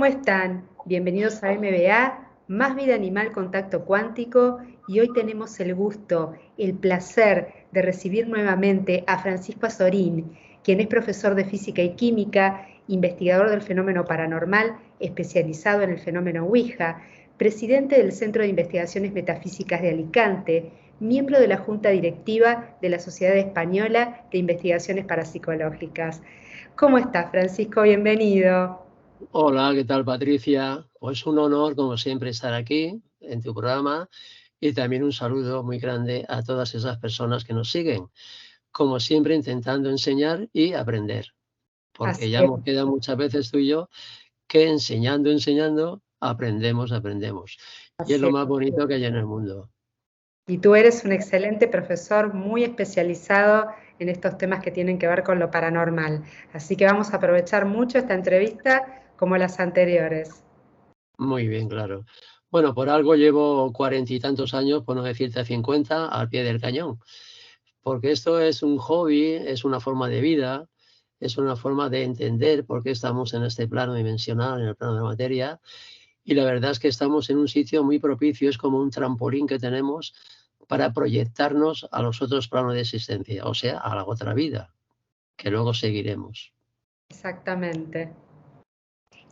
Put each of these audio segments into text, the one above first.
¿Cómo están? Bienvenidos a MBA, Más Vida Animal Contacto Cuántico, y hoy tenemos el gusto, el placer de recibir nuevamente a Francisco Azorín, quien es profesor de Física y Química, investigador del fenómeno paranormal, especializado en el fenómeno Ouija, presidente del Centro de Investigaciones Metafísicas de Alicante, miembro de la Junta Directiva de la Sociedad Española de Investigaciones Parapsicológicas. ¿Cómo estás, Francisco? Bienvenido. Hola, ¿qué tal, Patricia? Pues un honor, como siempre, estar aquí en tu programa y también un saludo muy grande a todas esas personas que nos siguen, como siempre intentando enseñar y aprender, porque Así ya es. hemos quedado muchas veces tú y yo que enseñando, aprendemos. Y es Así lo es. más bonito que hay en el mundo. Y tú eres un excelente profesor, muy especializado en estos temas que tienen que ver con lo paranormal. Así que vamos a aprovechar mucho esta entrevista como las anteriores. Muy bien, claro. Bueno, por algo llevo 40 y tantos años, por no decirte 50, al pie del cañón. Porque esto es un hobby, es una forma de vida, es una forma de entender por qué estamos en este plano dimensional, en el plano de la materia, y la verdad es que estamos en un sitio muy propicio, es como un trampolín que tenemos para proyectarnos a los otros planos de existencia, o sea, a la otra vida, que luego seguiremos. Exactamente.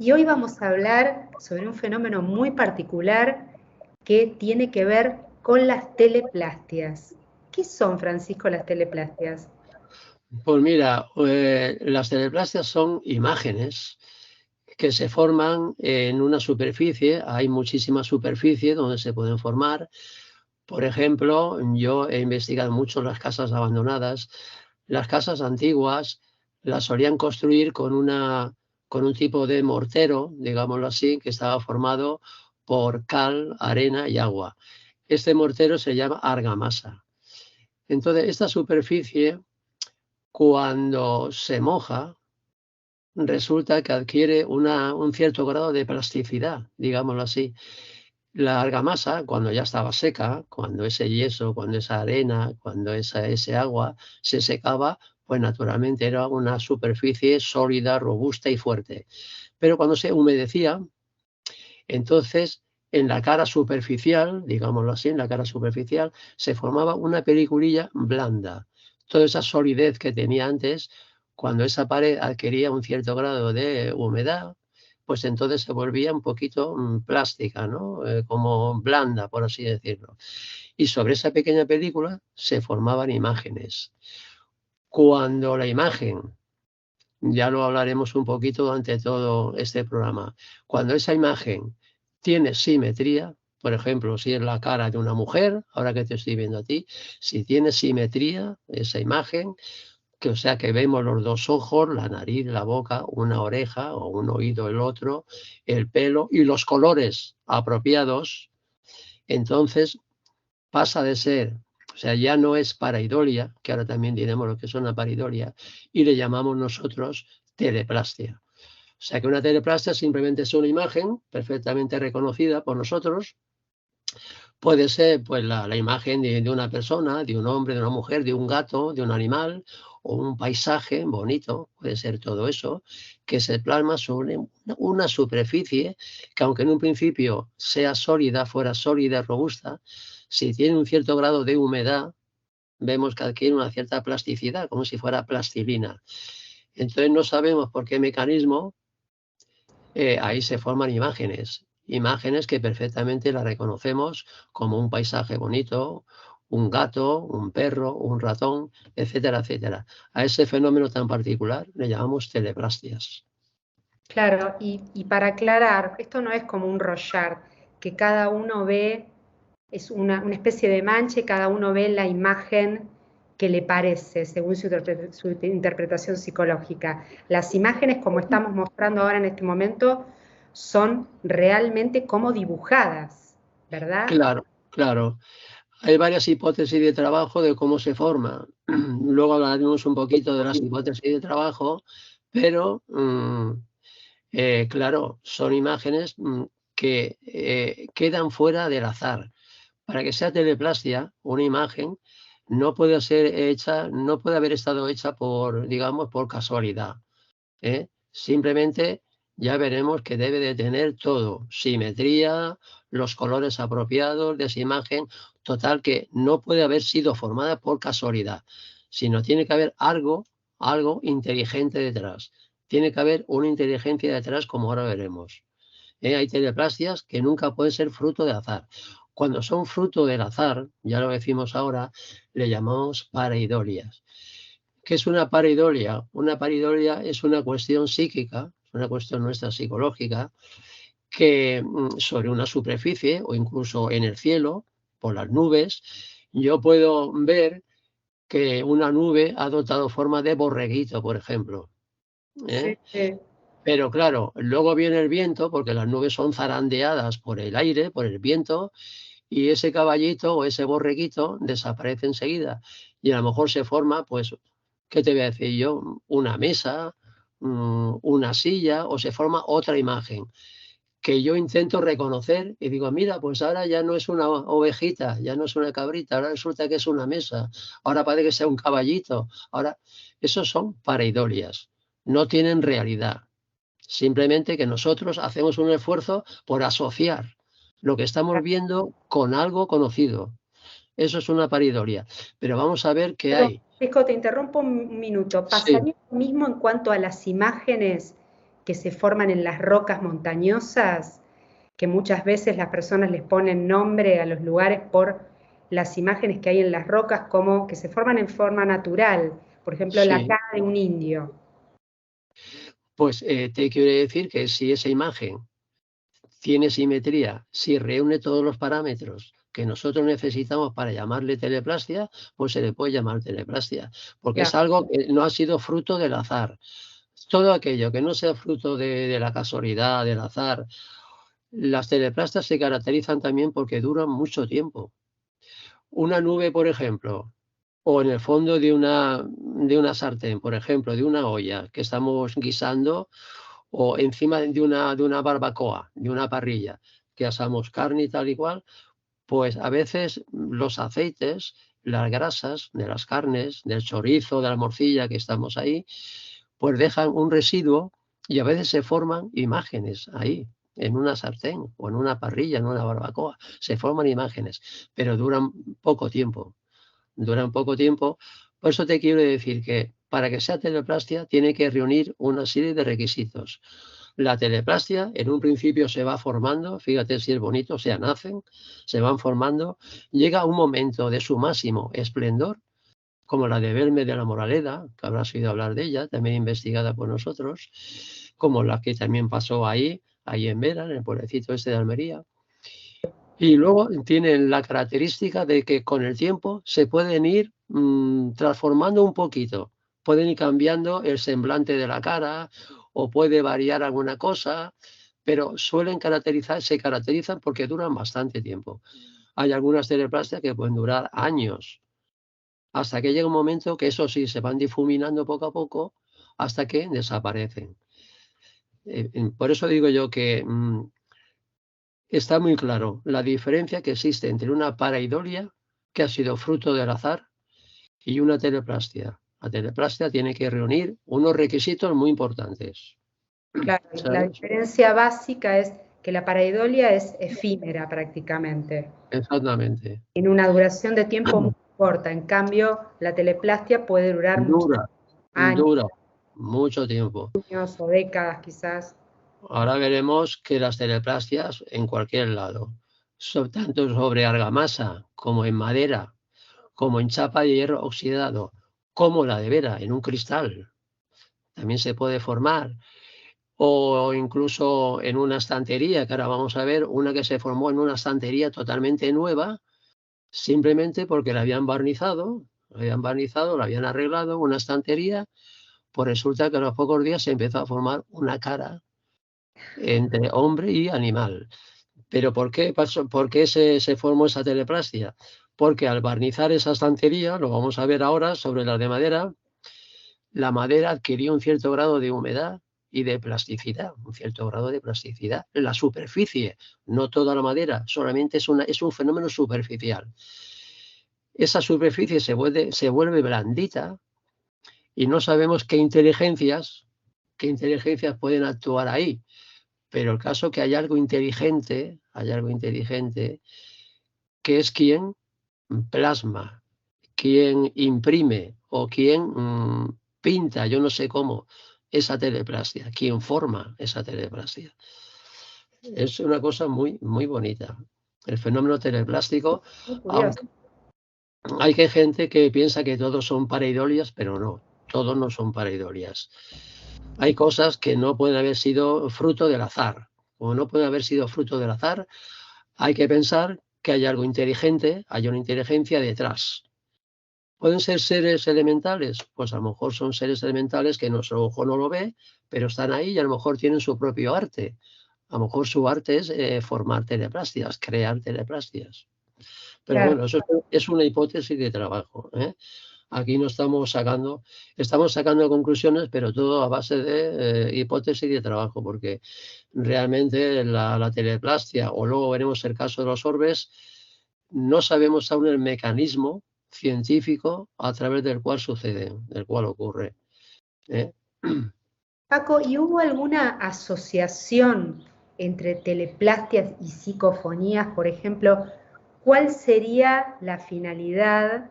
Y hoy vamos a hablar sobre un fenómeno muy particular que tiene que ver con las teleplastias. ¿Qué son, Francisco, las teleplastias? Pues mira, las teleplastias son imágenes que se forman en una superficie, hay muchísimas superficies donde se pueden formar. Por ejemplo, yo he investigado mucho las casas abandonadas. Las casas antiguas las solían construir con un tipo de mortero, digámoslo así, que estaba formado por cal, arena y agua. Este mortero se llama argamasa. Entonces, esta superficie, cuando se moja, resulta que adquiere un cierto grado de plasticidad, digámoslo así. La argamasa, cuando ya estaba seca, cuando ese yeso, cuando esa arena, cuando ese agua se secaba, pues naturalmente era una superficie sólida, robusta y fuerte. Pero cuando se humedecía, entonces en la cara superficial, digámoslo así, en la cara superficial, se formaba una peliculilla blanda. Toda esa solidez que tenía antes, cuando esa pared adquiría un cierto grado de humedad, pues entonces se volvía un poquito plástica, ¿no? Como blanda, por así decirlo. Y sobre esa pequeña película se formaban imágenes. Cuando la imagen, ya lo hablaremos un poquito durante todo este programa, cuando esa imagen tiene simetría, por ejemplo, si es la cara de una mujer, ahora que te estoy viendo a ti, si tiene simetría esa imagen, que o sea que vemos los dos ojos, la nariz, la boca, una oreja o un oído el otro, el pelo y los colores apropiados, entonces pasa de ser, o sea, ya no es pareidolia, que ahora también diremos lo que es una pareidolia, y le llamamos nosotros teleplastia. O sea que una teleplastia simplemente es una imagen perfectamente reconocida por nosotros. Puede ser pues la imagen de una persona, de un hombre, de una mujer, de un gato, de un animal o un paisaje bonito, puede ser todo eso, que se plasma sobre una superficie que aunque en un principio sea sólida, fuera sólida, robusta, si tiene un cierto grado de humedad, vemos que adquiere una cierta plasticidad, como si fuera plastilina. Entonces no sabemos por qué mecanismo ahí se forman imágenes, imágenes que perfectamente las reconocemos como un paisaje bonito, un gato, un perro, un ratón, etcétera, etcétera. A ese fenómeno tan particular le llamamos teleplastias. Claro, y para aclarar, esto no es como un rollar, que cada uno ve, es una especie de mancha y cada uno ve la imagen que le parece, según su interpretación psicológica. Las imágenes, como estamos mostrando ahora en este momento, son realmente como dibujadas, ¿verdad? Claro, claro. Hay varias hipótesis de trabajo de cómo se forma. Luego hablaremos un poquito de las hipótesis de trabajo, pero claro, son imágenes que quedan fuera del azar. Para que sea teleplastia, una imagen no puede ser hecha, no puede haber estado hecha por, digamos, por casualidad, ¿eh? Simplemente ya veremos que debe de tener todo, simetría, los colores apropiados de esa imagen, total que no puede haber sido formada por casualidad, sino tiene que haber algo inteligente detrás. Tiene que haber una inteligencia detrás, como ahora veremos. Hay teleplastias que nunca pueden ser fruto de azar. Cuando son fruto del azar, ya lo decimos ahora, le llamamos pareidolias. ¿Qué es una pareidolia? Una pareidolia es una cuestión psíquica, una cuestión nuestra psicológica, que sobre una superficie o incluso en el cielo, por las nubes, yo puedo ver que una nube ha adoptado forma de borreguito, por ejemplo. Sí, ¿eh? Pero claro, luego viene el viento, porque las nubes son zarandeadas por el aire, por el viento, y ese caballito o ese borreguito desaparece enseguida. Y a lo mejor se forma, pues, ¿qué te voy a decir yo? Una mesa, una silla, o se forma otra imagen que yo intento reconocer y digo, mira, pues ahora ya no es una ovejita, ya no es una cabrita, ahora resulta que es una mesa, ahora parece que sea un caballito, ahora, esos son pareidolias, no tienen realidad. Simplemente que nosotros hacemos un esfuerzo por asociar lo que estamos viendo con algo conocido. Eso es una pareidolia. Pero vamos a ver qué Pero, hay. Francisco, te interrumpo un minuto. Sí, ¿Pasaría lo mismo en cuanto a las imágenes que se forman en las rocas montañosas? Que muchas veces las personas les ponen nombre a los lugares por las imágenes que hay en las rocas, como que se forman en forma natural. Por ejemplo, la sí. cara de un indio. Pues te quiero decir que si esa imagen tiene simetría, si reúne todos los parámetros que nosotros necesitamos para llamarle teleplastia, pues se le puede llamar teleplastia, porque es Claro. algo que no ha sido fruto del azar. Todo aquello que no sea fruto de la casualidad, del azar. Las teleplastias se caracterizan también porque duran mucho tiempo. Una nube, por ejemplo, o en el fondo de una sartén, por ejemplo, de una olla que estamos guisando, o encima de una barbacoa, de una parrilla, que asamos carne y tal y cual, pues a veces los aceites, las grasas de las carnes, del chorizo, de la morcilla que estamos ahí, pues dejan un residuo y a veces se forman imágenes ahí, en una sartén o en una parrilla, en una barbacoa. Se forman imágenes, pero duran poco tiempo. Por eso te quiero decir que para que sea teleplastia tiene que reunir una serie de requisitos. La teleplastia en un principio se va formando, fíjate si es bonito, o sea, nacen, se van formando, llega un momento de su máximo esplendor, como la de Belme de la Moraleda, que habrás oído hablar de ella, también investigada por nosotros, como la que también pasó ahí en Vera, en el pueblecito este de Almería. Y luego tienen la característica de que con el tiempo se pueden ir transformando un poquito, pueden ir cambiando el semblante de la cara o puede variar alguna cosa, pero se caracterizan porque duran bastante tiempo. Hay algunas teleplastias que pueden durar años, hasta que llega un momento que eso sí, se van difuminando poco a poco hasta que desaparecen. Por eso digo yo que está muy claro la diferencia que existe entre una pareidolia, que ha sido fruto del azar, y una teleplastia. La teleplastia tiene que reunir unos requisitos muy importantes, Claro, la ¿sabes? diferencia básica es que la pareidolia es efímera prácticamente, Exactamente. en una duración de tiempo muy corta. En cambio, la teleplastia puede durar muchos Dura, años dura mucho tiempo. o décadas quizás. Ahora veremos que las teleplastias en cualquier lado, tanto sobre argamasa como en madera, como en chapa de hierro oxidado, como la de Vera en un cristal, también se puede formar. O incluso en una estantería, que ahora vamos a ver una que se formó en una estantería totalmente nueva, simplemente porque la habían arreglado, una estantería, pues resulta que a los pocos días se empezó a formar una cara entre hombre y animal. ¿Pero por qué pasó? ¿Por qué se formó esa teleplastia? Porque al barnizar esa estantería, lo vamos a ver ahora sobre las de madera, la madera adquirió un cierto grado de humedad y de plasticidad, un cierto grado de plasticidad. La superficie, no toda la madera, solamente es un fenómeno superficial. Esa superficie se vuelve blandita y no sabemos qué inteligencias qué inteligencias pueden actuar ahí. Pero el caso que hay algo inteligente, que es quien plasma, quien imprime o quien pinta, yo no sé cómo, esa teleplastia, quien forma esa teleplastia. Es una cosa muy, muy bonita. El fenómeno teleplástico, Muy curioso. aunque hay gente que piensa que todos son pareidolias, pero no, todos no son pareidolias. Hay cosas que no pueden haber sido fruto del azar. Como no pueden haber sido fruto del azar, hay que pensar que hay algo inteligente, hay una inteligencia detrás. ¿Pueden ser seres elementales? Pues a lo mejor son seres elementales que nuestro ojo no lo ve, pero están ahí y a lo mejor tienen su propio arte. A lo mejor su arte es formar teleplastias, crear teleplastias. Pero Claro. bueno, eso es una hipótesis de trabajo, ¿eh? Aquí no estamos sacando conclusiones, pero todo a base de hipótesis de trabajo, porque realmente la teleplastia, o luego veremos el caso de los orbes, no sabemos aún el mecanismo científico a través del cual sucede, del cual ocurre, ¿eh? Paco, ¿y hubo alguna asociación entre teleplastias y psicofonías? Por ejemplo, ¿cuál sería la finalidad?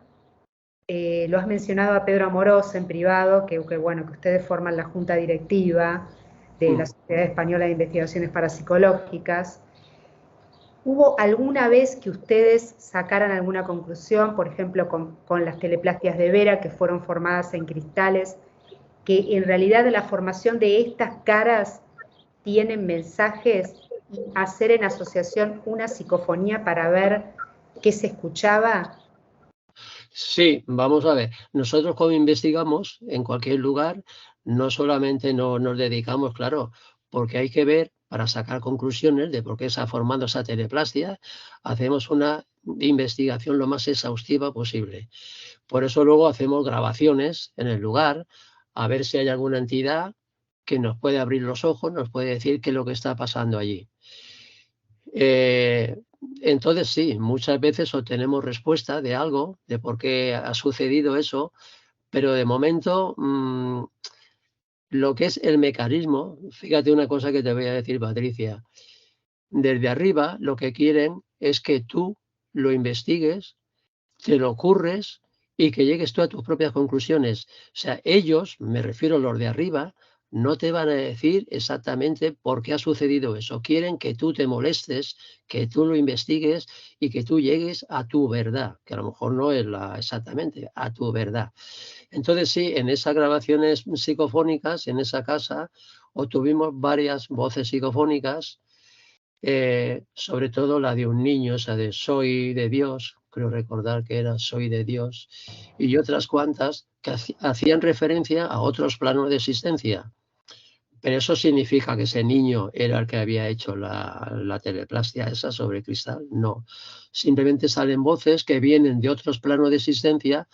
Lo has mencionado a Pedro Amorós en privado, bueno, que ustedes forman la junta directiva de la Sociedad Española de Investigaciones Parapsicológicas. ¿Hubo alguna vez que ustedes sacaran alguna conclusión, por ejemplo, con las teleplastias de Vera, que fueron formadas en cristales, que en realidad la formación de estas caras tienen mensajes, y hacer en asociación una psicofonía para ver qué se escuchaba? Sí, vamos a ver. Nosotros cuando investigamos en cualquier lugar, no solamente nos dedicamos, claro, porque hay que ver para sacar conclusiones de por qué se ha formado esa teleplastia, hacemos una investigación lo más exhaustiva posible. Por eso luego hacemos grabaciones en el lugar, a ver si hay alguna entidad que nos puede abrir los ojos, nos puede decir qué es lo que está pasando allí. Eh, entonces sí, muchas veces obtenemos respuesta de algo, de por qué ha sucedido eso, pero de momento lo que es el mecanismo, fíjate una cosa que te voy a decir, Patricia, desde arriba lo que quieren es que tú lo investigues, te lo ocurres y que llegues tú a tus propias conclusiones. O sea, ellos, me refiero a los de arriba, no te van a decir exactamente por qué ha sucedido eso. Quieren que tú te molestes, que tú lo investigues y que tú llegues a tu verdad, que a lo mejor no es la exactamente, a tu verdad. Entonces sí, en esas grabaciones psicofónicas, en esa casa, obtuvimos varias voces psicofónicas, sobre todo la de un niño, esa de Soy de Dios, creo recordar que era Soy de Dios, y otras cuantas que hacían referencia a otros planos de existencia. Pero eso significa que ese niño era el que había hecho la teleplastia esa sobre cristal. No. Simplemente salen voces que vienen de otros planos de existencia,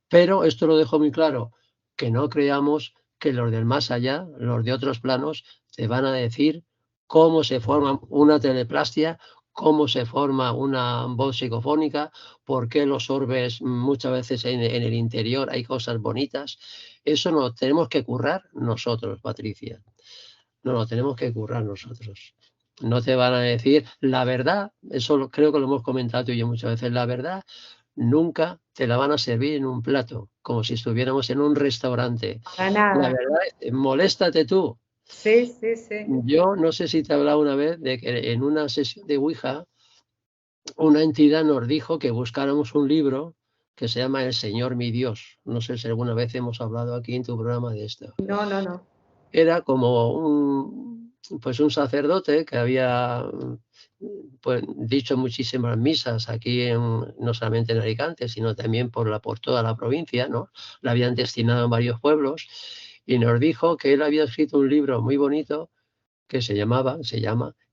pero esto lo dejo muy claro, que no creamos que los del más allá, los de otros planos, te van a decir cómo se forma una teleplastia, cómo se forma una voz psicofónica, por qué los orbes muchas veces en el interior hay cosas bonitas. Eso no tenemos que currar nosotros, Patricia. No lo tenemos que currar nosotros. No te van a decir la verdad, eso creo que lo hemos comentado tú y yo muchas veces, la verdad nunca te la van a servir en un plato, como si estuviéramos en un restaurante. Para La nada. verdad, moléstate tú. Sí, sí, sí. Yo no sé si te he hablado una vez de que en una sesión de Ouija, una entidad nos dijo que buscáramos un libro que se llama El Señor mi Dios. No sé si alguna vez hemos hablado aquí en tu programa de esto. No, no, no. Era como pues un sacerdote que había pues, dicho muchísimas misas aquí, no solamente en Alicante, sino también por toda la provincia, ¿no? La habían destinado en varios pueblos y nos dijo que él había escrito un libro muy bonito que se llama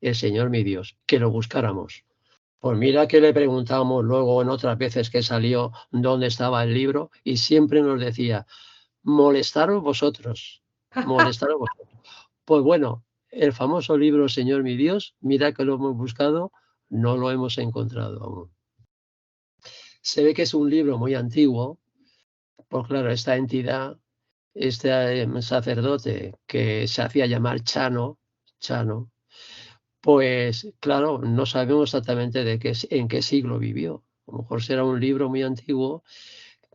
El Señor mi Dios, que lo buscáramos. Pues mira que le preguntábamos luego en otras veces que salió dónde estaba el libro y siempre nos decía, molestaros vosotros, molestaros vosotros. Pues bueno, el famoso libro Señor mi Dios, mira que lo hemos buscado, no lo hemos encontrado aún. Se ve que es un libro muy antiguo, pues claro, esta entidad sacerdote que se hacía llamar Chano, pues claro, no sabemos exactamente en qué siglo vivió. A lo mejor será un libro muy antiguo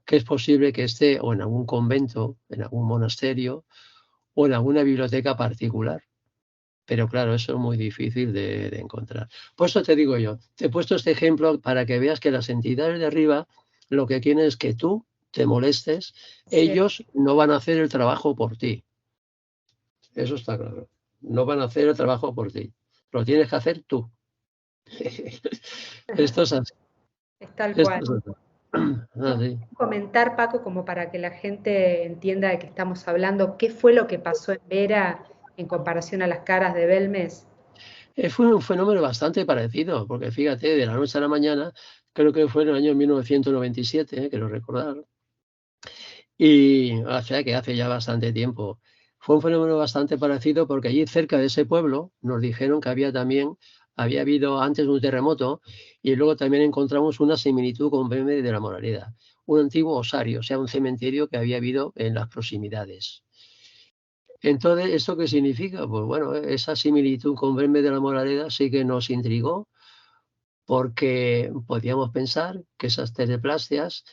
que es posible que esté o en algún convento, en algún monasterio o en alguna biblioteca particular. Pero claro, eso es muy difícil de encontrar. Por eso te digo yo, te he puesto este ejemplo para que veas que las entidades de arriba lo que quieren es que tú te molestes, Sí. ellos no van a hacer el trabajo por ti. Eso está claro. No van a hacer el trabajo por ti. Lo tienes que hacer tú. Esto es así. Es tal Esto cual. es así. ¿Nos Así. puedes comentar, Paco, como para que la gente entienda de qué estamos hablando, qué fue lo que pasó en Vera en comparación a las caras de Belmes? Fue un fenómeno bastante parecido, porque fíjate, de la noche a la mañana, creo que fue en el año 1997, quiero recordar, y o sea que hace ya bastante tiempo. Fue un fenómeno bastante parecido porque allí cerca de ese pueblo nos dijeron que había habido antes un terremoto y luego también encontramos una similitud con Belme de la Moraleda, un antiguo osario, o sea, un cementerio que había habido en las proximidades. Entonces, ¿esto qué significa? Pues bueno, esa similitud con Belme de la Moraleda sí que nos intrigó porque podíamos pensar que esas teleplastias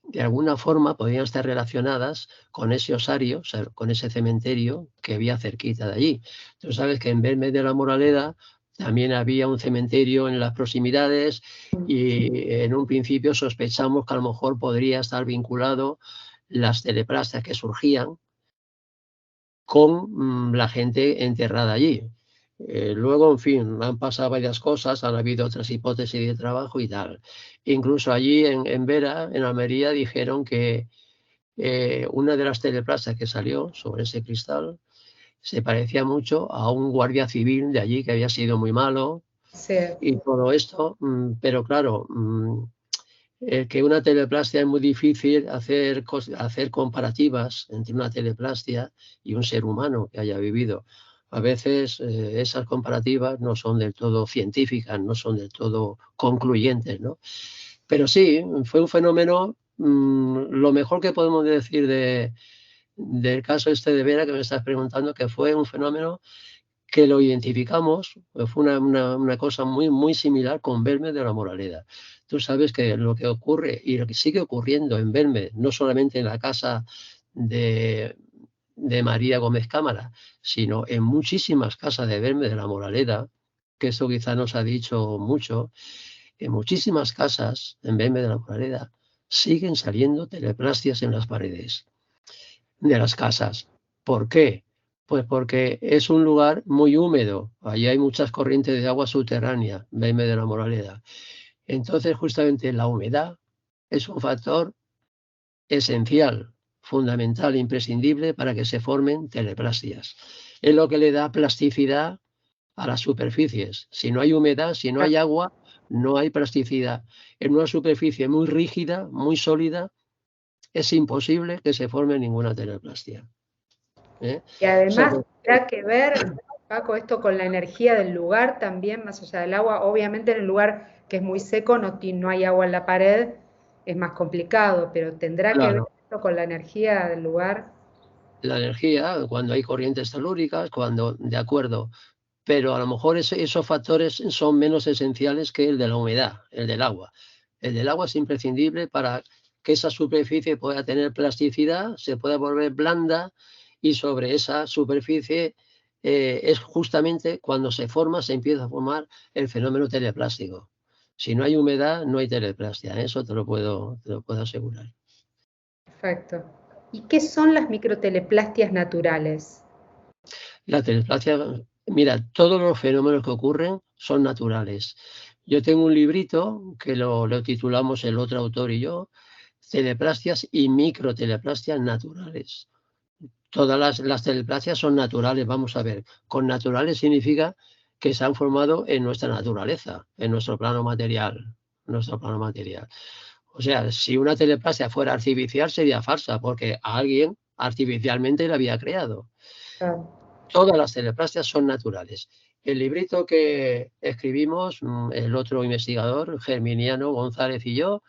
de alguna forma podían estar relacionadas con ese osario, o sea, con ese cementerio que había cerquita de allí. Tú sabes que en Belmez de la Moraleda también había un cementerio en las proximidades y en un principio sospechamos que a lo mejor podría estar vinculado las teleplastias que surgían con la gente enterrada allí. Luego, en fin, han pasado varias cosas, han habido otras hipótesis de trabajo y tal. Incluso allí en Vera, en Almería, dijeron que una de las teleplastias que salió sobre ese cristal se parecía mucho a un guardia civil de allí que había sido muy malo Sí, y todo esto, pero claro, que una teleplastia es muy difícil hacer comparativas entre una teleplastia y un ser humano que haya vivido. A veces esas comparativas no son del todo científicas, no son del todo concluyentes, ¿no? Pero sí, fue un fenómeno, lo mejor que podemos decir del caso este de Vera que me estás preguntando, que fue un fenómeno que lo identificamos, fue una cosa muy, muy similar con Belmez de la Moraleda. Tú sabes que lo que ocurre y lo que sigue ocurriendo en Belmez, no solamente en la casa de, de María Gómez Cámara, sino en muchísimas casas de Belmez de la Moraleda, que eso quizá nos ha dicho mucho, en muchísimas casas en Belmez de la Moraleda siguen saliendo teleplastias en las paredes de las casas. ¿Por qué? Pues porque es un lugar muy húmedo. Allí hay muchas corrientes de agua subterránea, Belmez de la Moraleda. Entonces, justamente la humedad es un factor esencial, fundamental, imprescindible para que se formen teleplastias. Es lo que le da plasticidad a las superficies. Si no hay humedad, si no hay agua, no hay plasticidad. En una superficie muy rígida, muy sólida, es imposible que se forme ninguna teleplastia. ¿Eh? y O sea además que, tendrá que ver, Paco, esto con la energía del lugar también, más allá del agua. Obviamente en el lugar que es muy seco no hay agua en la pared, es más complicado, pero tendrá que ver claro, esto con la energía del lugar. la energía, cuando hay corrientes telúricas, cuando, de acuerdo, pero a lo mejor esos factores son menos esenciales que el de la humedad, el del agua. El del agua es imprescindible para que esa superficie pueda tener plasticidad, se pueda volver blanda y sobre esa superficie es justamente cuando se empieza a formar el fenómeno teleplástico. Si no hay humedad, no hay teleplastia, eso te lo puedo asegurar. Perfecto. ¿Y qué son las microteleplastias naturales? La teleplastia, mira, todos los fenómenos que ocurren son naturales. Yo tengo un librito que lo titulamos el otro autor y yo, Teleplastias y microteleplastias naturales. Todas las teleplastias son naturales, vamos a ver. Con naturales significa que se han formado en nuestra naturaleza, en nuestro plano material. Nuestro plano material. O sea, si una teleplastia fuera artificial sería falsa, porque alguien artificialmente la había creado. Claro. Todas las teleplastias son naturales. El librito que escribimos, el otro investigador, Germiniano González y yo,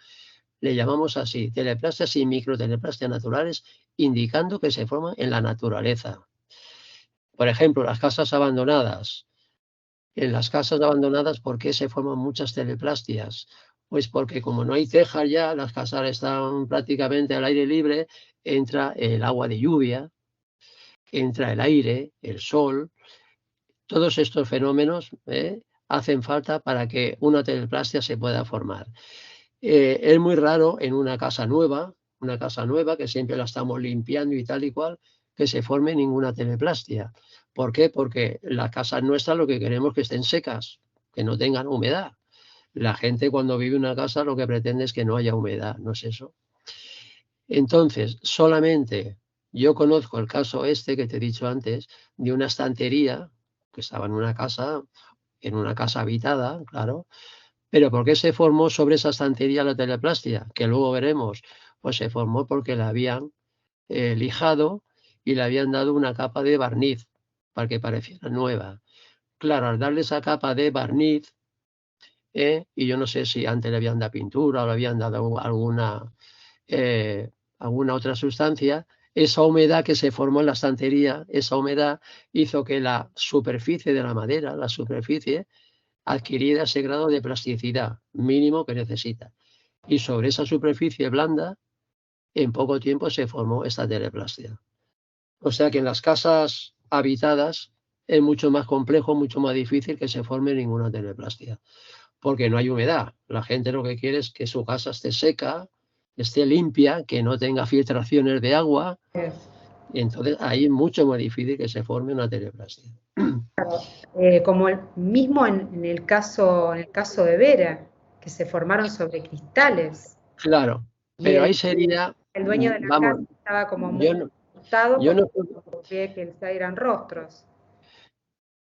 le llamamos así, teleplastias y microteleplastias naturales, indicando que se forman en la naturaleza. Por ejemplo, las casas abandonadas. En las casas abandonadas, ¿por qué se forman muchas teleplastias? Pues porque como no hay tejas ya, las casas están prácticamente al aire libre, entra el agua de lluvia, entra el aire, el sol. Todos estos fenómenos hacen falta para que una teleplastia se pueda formar. Es muy raro en una casa nueva que siempre la estamos limpiando y tal y cual, que se forme ninguna teleplastia. ¿Por qué? Porque las casas nuestras lo que queremos es que estén secas, que no tengan humedad. La gente cuando vive en una casa lo que pretende es que no haya humedad, ¿no es eso? Entonces, solamente yo conozco el caso este que te he dicho antes, de una estantería que estaba en una casa habitada, claro, pero ¿por qué se formó sobre esa estantería la teleplastia? Que luego veremos. Pues se formó porque la habían lijado y le habían dado una capa de barniz para que pareciera nueva. Claro, al darle esa capa de barniz, y yo no sé si antes le habían dado pintura o le habían dado alguna otra sustancia, esa humedad que se formó en la estantería, esa humedad hizo que la superficie de la madera, la superficie, adquiriera ese grado de plasticidad mínimo que necesita. Y sobre esa superficie blanda, en poco tiempo se formó esta teleplastia. O sea que en las casas habitadas es mucho más complejo, mucho más difícil que se forme ninguna teleplastia, porque no hay humedad. La gente lo que quiere es que su casa esté seca, esté limpia, que no tenga filtraciones de agua, y entonces ahí es mucho más difícil que se forme una teleplastia. Como mismo en en el caso de Vera, que se formaron sobre cristales. Claro, Y pero ahí sería, el dueño de la vamos, casa estaba como muy yo no, asustado yo porque no, veía que eran rostros.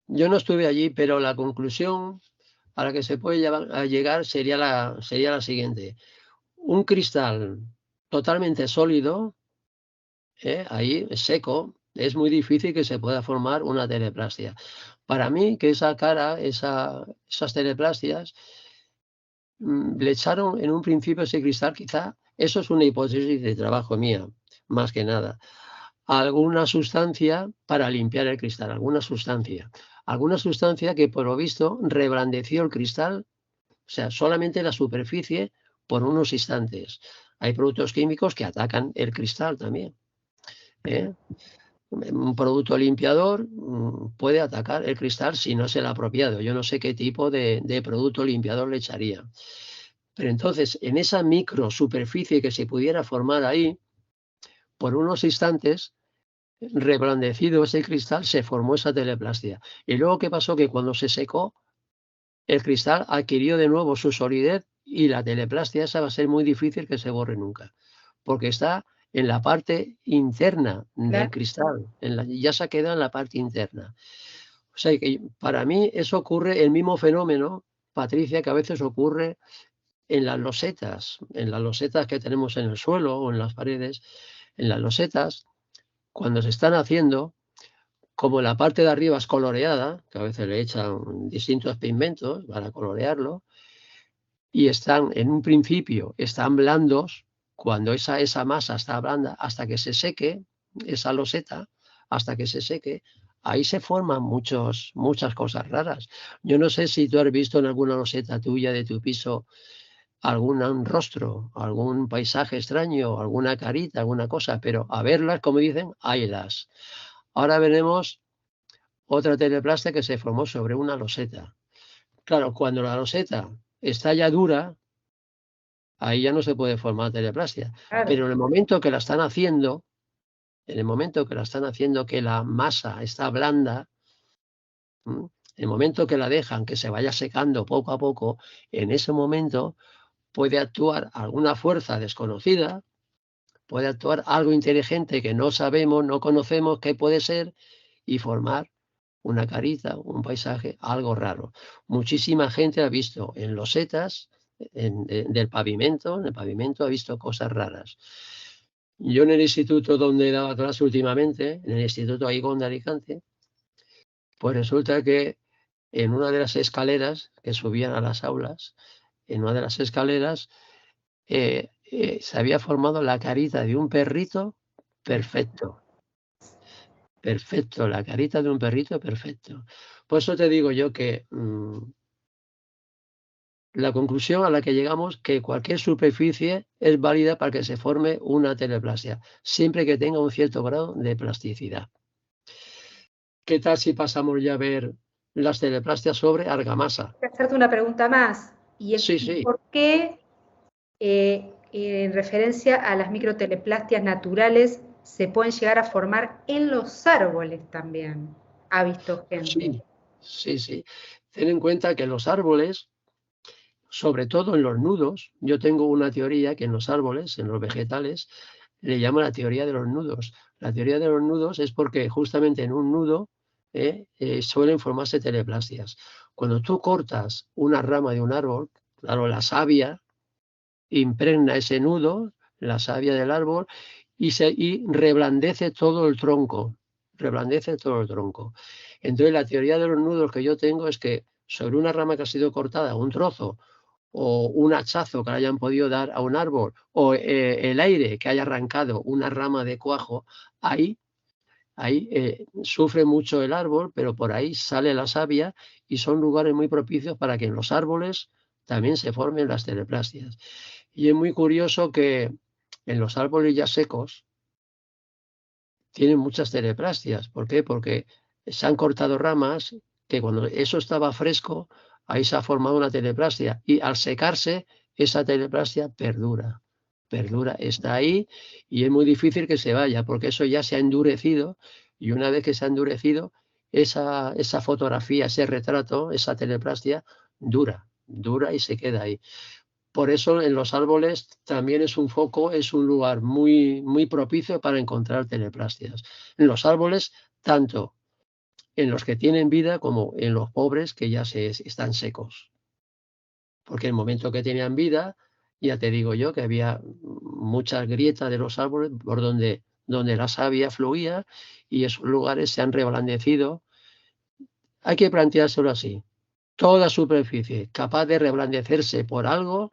yo no estuve allí, pero la conclusión a la que se puede llegar sería la siguiente. Un cristal totalmente sólido, ahí seco, es muy difícil que se pueda formar una teleplastia. Para mí, que esa cara, esas teleplastias, le echaron en un principio ese cristal, quizá, eso es una hipótesis de trabajo mía, más que nada, alguna sustancia para limpiar el cristal, alguna sustancia que por lo visto reblandeció el cristal, o sea, solamente la superficie por unos instantes. Hay productos químicos que atacan el cristal también. Un producto limpiador puede atacar el cristal si no es el apropiado. Yo no sé qué tipo de producto limpiador le echaría. Pero entonces, en esa micro superficie que se pudiera formar ahí, por unos instantes, reblandecido ese cristal, se formó esa teleplastia. Y luego, ¿qué pasó? Que cuando se secó, el cristal adquirió de nuevo su solidez y la teleplastia esa va a ser muy difícil que se borre nunca, porque está en la parte interna del Claro. cristal, ya se ha quedado en la parte interna. O sea que para mí eso ocurre, el mismo fenómeno, Patricia, que a veces ocurre en las losetas que tenemos en el suelo o en las paredes, en las losetas, cuando se están haciendo, como la parte de arriba es coloreada, que a veces le echan distintos pigmentos para colorearlo, y están en un principio, están blandos, cuando esa masa está blanda, hasta que se seque, esa loseta, hasta que se seque, ahí se forman muchas cosas raras. Yo no sé si tú has visto en alguna loseta tuya de tu piso algún rostro, algún paisaje extraño, alguna carita, alguna cosa, pero a verlas, como dicen, haylas. Ahora veremos otra teleplastia que se formó sobre una loseta. Claro, cuando la loseta está ya dura, ahí ya no se puede formar teleplastia. Claro. Pero en el momento que la están haciendo, en el momento que la están haciendo, que la masa está blanda, en el momento que la dejan que se vaya secando poco a poco, en ese momento puede actuar alguna fuerza desconocida, puede actuar algo inteligente que no sabemos, no conocemos qué puede ser y formar una carita, un paisaje, algo raro. Muchísima gente ha visto en losetas del pavimento, en el pavimento ha visto cosas raras. Yo en el instituto donde daba clase últimamente, en el Instituto Aigón de Alicante, pues resulta que en una de las escaleras que subían a las aulas, en una de las escaleras se había formado la carita de un perrito perfecto. Perfecto, la carita de un perrito perfecto. Por eso te digo yo que la conclusión a la que llegamos que cualquier superficie es válida para que se forme una teleplasia, siempre que tenga un cierto grado de plasticidad. ¿Qué tal si pasamos ya a ver las teleplastias sobre argamasa? Quiero hacerte una pregunta más. Sí, ¿Y sí, por qué, en referencia a las microteleplastias naturales, se pueden llegar a formar en los árboles también? ¿Ha visto gente? sí, sí, sí. Ten en cuenta que los árboles, sobre todo en los nudos, yo tengo una teoría que en los árboles, en los vegetales, le llamo la teoría de los nudos. La teoría de los nudos es porque justamente en un nudo suelen formarse teleplastias. Cuando tú cortas una rama de un árbol, claro, la savia impregna ese nudo, la savia del árbol, y reblandece todo el tronco. Reblandece todo el tronco. Entonces, la teoría de los nudos que yo tengo es que sobre una rama que ha sido cortada, un trozo, o un hachazo que le hayan podido dar a un árbol, o el aire que haya arrancado una rama de cuajo, ahí sufre mucho el árbol, pero por ahí sale la savia y son lugares muy propicios para que en los árboles también se formen las teleplastias. Y es muy curioso que en los árboles ya secos tienen muchas teleplastias. ¿Por qué? Porque se han cortado ramas que cuando eso estaba fresco, ahí se ha formado una teleplastia y al secarse, esa teleplastia perdura. Perdura, está ahí y es muy difícil que se vaya porque eso ya se ha endurecido y una vez que se ha endurecido, esa fotografía, ese retrato, esa teleplastia dura y se queda ahí. Por eso en los árboles también es un foco, es un lugar muy, muy propicio para encontrar teleplastias. En los árboles, tanto en los que tienen vida como en los pobres que ya están secos. Porque en el momento que tenían vida, ya te digo yo que había muchas grietas de los árboles por donde la savia fluía y esos lugares se han reblandecido. Hay que planteárselo así. Toda superficie capaz de reblandecerse por algo,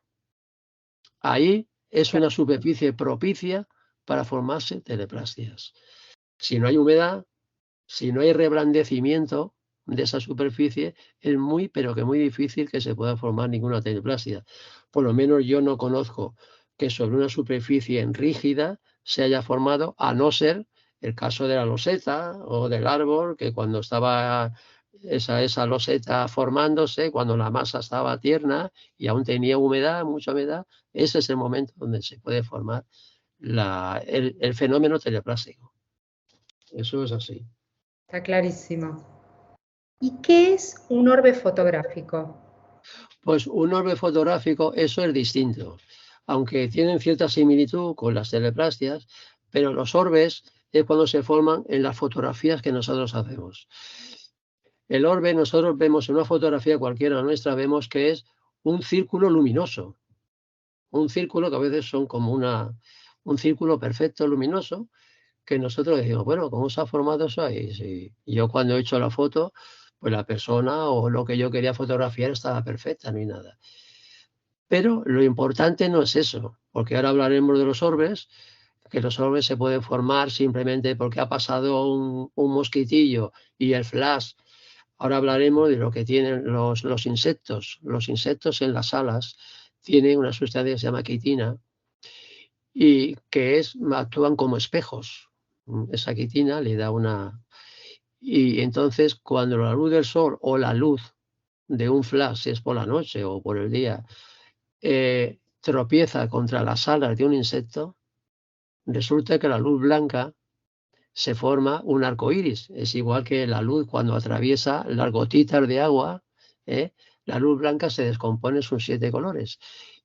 ahí es una superficie propicia para formarse teleplastias. Si no hay humedad, si no hay reblandecimiento de esa superficie, es muy, pero que muy difícil que se pueda formar ninguna teleplastia. Por lo menos yo no conozco que sobre una superficie rígida se haya formado, a no ser el caso de la loseta o del árbol, que cuando estaba esa loseta formándose, cuando la masa estaba tierna y aún tenía humedad, mucha humedad, ese es el momento donde se puede formar el fenómeno teleplástico. Eso es así. Está clarísimo. ¿Y qué es un orbe fotográfico? Pues un orbe fotográfico, eso es distinto, aunque tienen cierta similitud con las teleplastias, pero los orbes es cuando se forman en las fotografías que nosotros hacemos. El orbe, nosotros vemos en una fotografía cualquiera nuestra, vemos que es un círculo luminoso, un círculo que a veces son como un círculo perfecto luminoso, que nosotros decimos, bueno, ¿cómo se ha formado eso ahí? Si yo cuando he hecho la foto, pues la persona o lo que yo quería fotografiar estaba perfecta, no hay nada. Pero lo importante no es eso, porque ahora hablaremos de los orbes, que los orbes se pueden formar simplemente porque ha pasado un mosquitillo y el flash. Ahora hablaremos de lo que tienen los insectos. Los insectos en las alas tienen una sustancia que se llama quitina y actúan como espejos. Esa quitina le da una... Y entonces cuando la luz del sol o la luz de un flash, si es por la noche o por el día, tropieza contra las alas de un insecto, resulta que la luz blanca se forma un arco iris. Es igual que la luz cuando atraviesa las gotitas de agua, ¿eh? La luz blanca se descompone en sus 7 colores.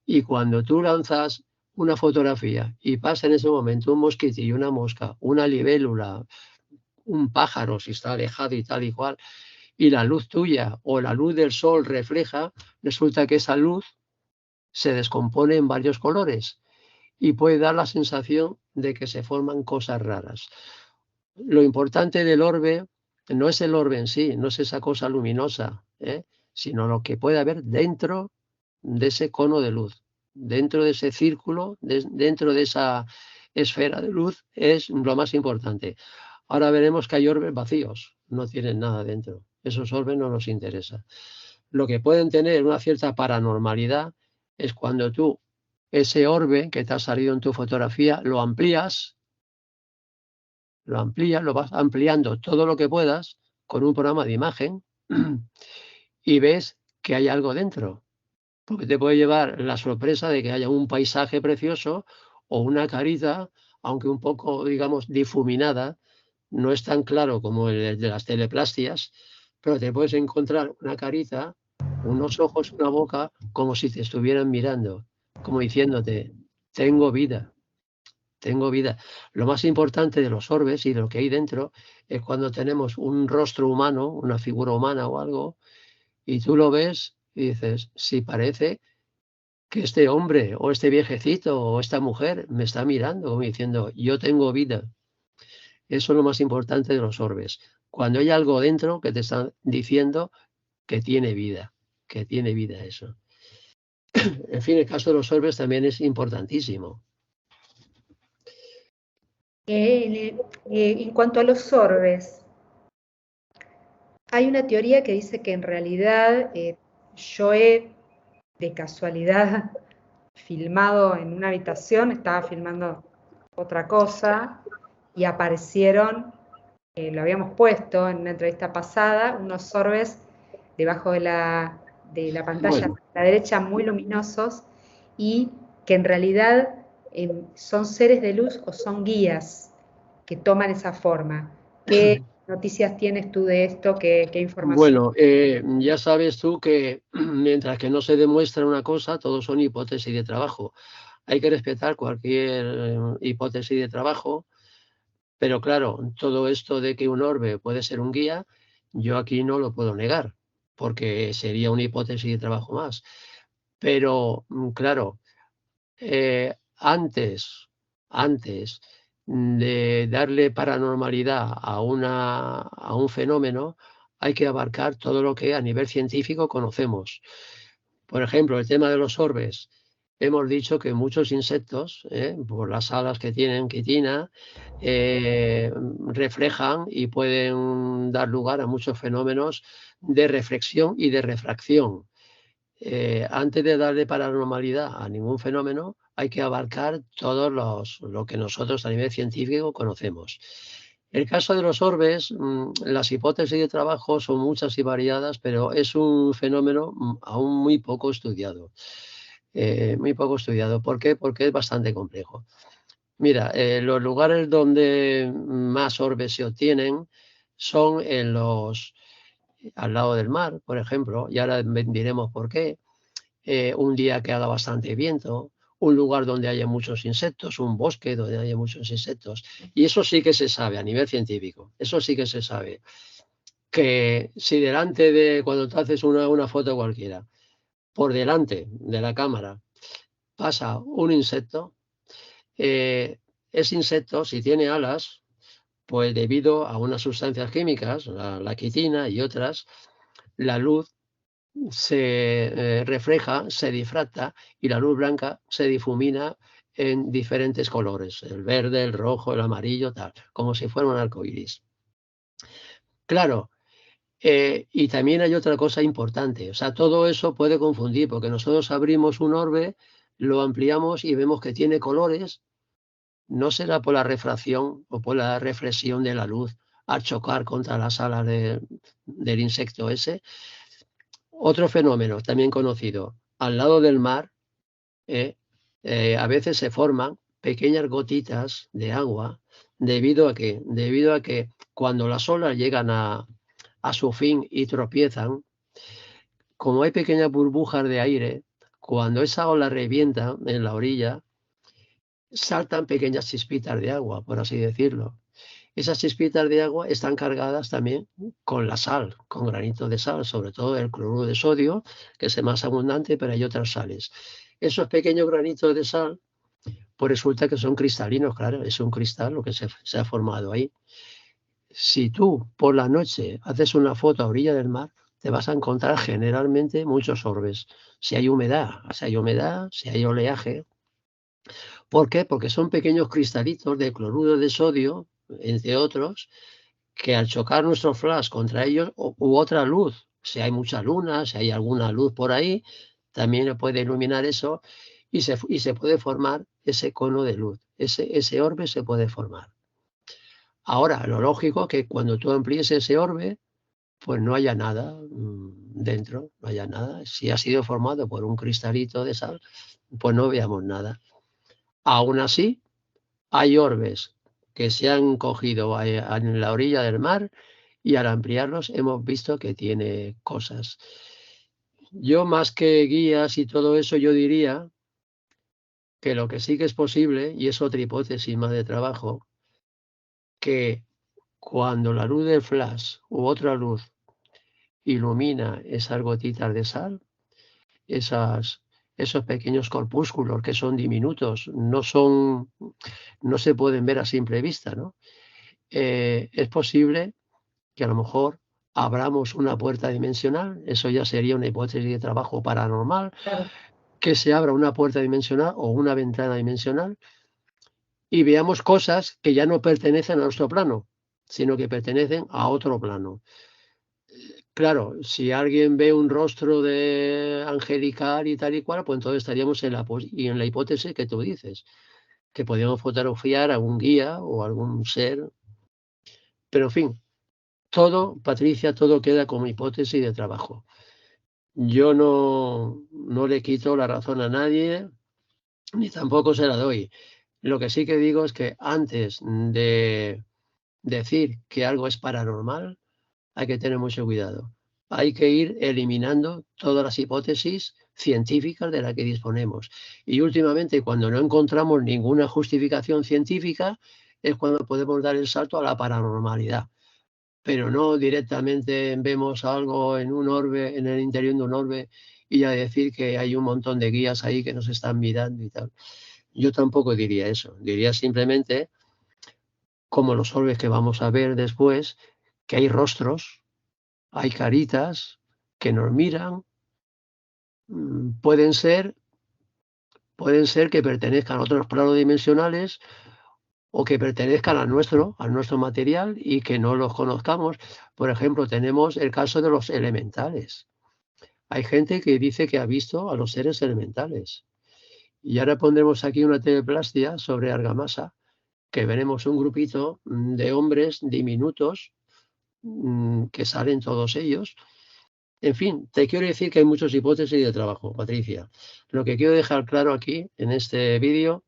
Y cuando tú lanzas una fotografía y pasa en ese momento un mosquitillo, una mosca, una libélula, un pájaro, si está alejado y tal y cual, y la luz tuya o la luz del sol refleja, resulta que esa luz se descompone en varios colores y puede dar la sensación de que se forman cosas raras. Lo importante del orbe no es el orbe en sí, no es esa cosa luminosa, sino lo que puede haber dentro de ese cono de luz. dentro de ese círculo, dentro de esa esfera de luz, es lo más importante. Ahora veremos que hay orbes vacíos, no tienen nada dentro. Esos orbes no nos interesan. Lo que pueden tener una cierta paranormalidad es cuando tú ese orbe que te ha salido en tu fotografía lo amplías, lo vas ampliando todo lo que puedas con un programa de imagen y ves que hay algo dentro. Porque te puede llevar la sorpresa de que haya un paisaje precioso o una carita, aunque un poco, digamos, difuminada, no es tan claro como el de las teleplastias, pero te puedes encontrar una carita, unos ojos, una boca, como si te estuvieran mirando, como diciéndote, tengo vida, tengo vida. Lo más importante de los orbes y de lo que hay dentro es cuando tenemos un rostro humano, una figura humana o algo, y tú lo ves y dices, sí, parece que este hombre o este viejecito o esta mujer me está mirando, como diciendo, yo tengo vida. Eso es lo más importante de los orbes. Cuando hay algo dentro que te está diciendo que tiene vida eso. En fin, el caso de los orbes también es importantísimo. En cuanto a los orbes, hay una teoría que dice que en realidad yo he, de casualidad, filmado en una habitación, estaba filmando otra cosa y aparecieron, lo habíamos puesto en una entrevista pasada, unos orbes debajo de la pantalla Bueno, a la derecha muy luminosos y que en realidad son seres de luz o son guías que toman esa forma. ¿Qué noticias tienes tú de esto? ¿Qué información? bueno, ya sabes tú que mientras que no se demuestra una cosa, todos son hipótesis de trabajo. Hay que respetar cualquier hipótesis de trabajo, pero claro, todo esto de que un orbe puede ser un guía, yo aquí no lo puedo negar, porque sería una hipótesis de trabajo más. Pero claro, antes de darle paranormalidad a un fenómeno, hay que abarcar todo lo que a nivel científico conocemos. Por ejemplo, el tema de los orbes. Hemos dicho que muchos insectos, por las alas que tienen quitina, reflejan y pueden dar lugar a muchos fenómenos de reflexión y de refracción. Antes de darle paranormalidad a ningún fenómeno, hay que abarcar lo que nosotros a nivel científico conocemos. El caso de los orbes, las hipótesis de trabajo son muchas y variadas, pero es un fenómeno aún muy poco estudiado. Muy poco estudiado. ¿Por qué? Porque es bastante complejo. Mira, los lugares donde más orbes se obtienen son al lado del mar, por ejemplo, y ahora diremos por qué. Un día que haga bastante viento, un lugar donde haya muchos insectos, un bosque donde haya muchos insectos. Y eso sí que se sabe a nivel científico, eso sí que se sabe. Que si delante de, cuando tú haces una foto cualquiera, por delante de la cámara pasa un insecto, ese insecto, si tiene alas, pues debido a unas sustancias químicas, la quitina y otras, la luz se refleja, se difracta y la luz blanca se difumina en diferentes colores, el verde, el rojo, el amarillo, tal, como si fuera un arco iris. Claro, y también hay otra cosa importante, o sea, todo eso puede confundir, porque nosotros abrimos un orbe, lo ampliamos y vemos que tiene colores, no será por la refracción o por la reflexión de la luz al chocar contra las alas del insecto ese. Otro fenómeno también conocido, al lado del mar, a veces se forman pequeñas gotitas de agua debido a que cuando las olas llegan a su fin y tropiezan, como hay pequeñas burbujas de aire, cuando esa ola revienta en la orilla, saltan pequeñas chispitas de agua, por así decirlo. Esas chispitas de agua están cargadas también con la sal, con granitos de sal, sobre todo el cloruro de sodio, que es el más abundante, pero hay otras sales. Esos pequeños granitos de sal, pues resulta que son cristalinos, claro, es un cristal lo que se ha formado ahí. Si tú por la noche haces una foto a orilla del mar, te vas a encontrar generalmente muchos orbes. Si hay humedad, si hay oleaje. ¿Por qué? Porque son pequeños cristalitos de cloruro de sodio, entre otros, que al chocar nuestro flash contra ellos, u otra luz, si hay mucha luna, si hay alguna luz por ahí, también le puede iluminar eso y se puede formar ese cono de luz, ese orbe se puede formar. Ahora, lo lógico es que cuando tú amplíes ese orbe, pues no haya nada dentro, no haya nada. Si ha sido formado por un cristalito de sal, pues no veamos nada. Aún así, hay orbes que se han cogido en la orilla del mar y al ampliarlos hemos visto que tiene cosas. Yo más que guías y todo eso, yo diría que lo que sí que es posible, y es otra hipótesis más de trabajo, que cuando la luz del flash u otra luz ilumina esas gotitas de sal, esos pequeños corpúsculos que son diminutos, no se pueden ver a simple vista, ¿no? Es posible que a lo mejor abramos una puerta dimensional, eso ya sería una hipótesis de trabajo paranormal, Claro. que se abra una puerta dimensional o una ventana dimensional y veamos cosas que ya no pertenecen a nuestro plano, sino que pertenecen a otro plano. Claro, si alguien ve un rostro de angelical y tal y cual, pues entonces estaríamos en la hipótesis que tú dices, que podríamos fotografiar a un guía o algún ser. Pero en fin, todo, Patricia, todo queda como hipótesis de trabajo. Yo no le quito la razón a nadie, ni tampoco se la doy. Lo que sí que digo es que antes de decir que algo es paranormal, hay que tener mucho cuidado. Hay que ir eliminando todas las hipótesis científicas de las que disponemos. Y últimamente, cuando no encontramos ninguna justificación científica, es cuando podemos dar el salto a la paranormalidad. Pero no directamente vemos algo en un orbe, en el interior de un orbe, y a decir que hay un montón de guías ahí que nos están mirando y tal. Yo tampoco diría eso. Diría simplemente, como los orbes que vamos a ver después, que hay rostros, hay caritas que nos miran, pueden ser que pertenezcan a otros planos dimensionales o que pertenezcan al nuestro material y que no los conozcamos. Por ejemplo, tenemos el caso de los elementales. Hay gente que dice que ha visto a los seres elementales. Y ahora pondremos aquí una teleplastia sobre argamasa, que veremos un grupito de hombres diminutos que salen todos ellos. En fin, te quiero decir que hay muchas hipótesis de trabajo, Patricia. Lo que quiero dejar claro aquí, en este vídeo,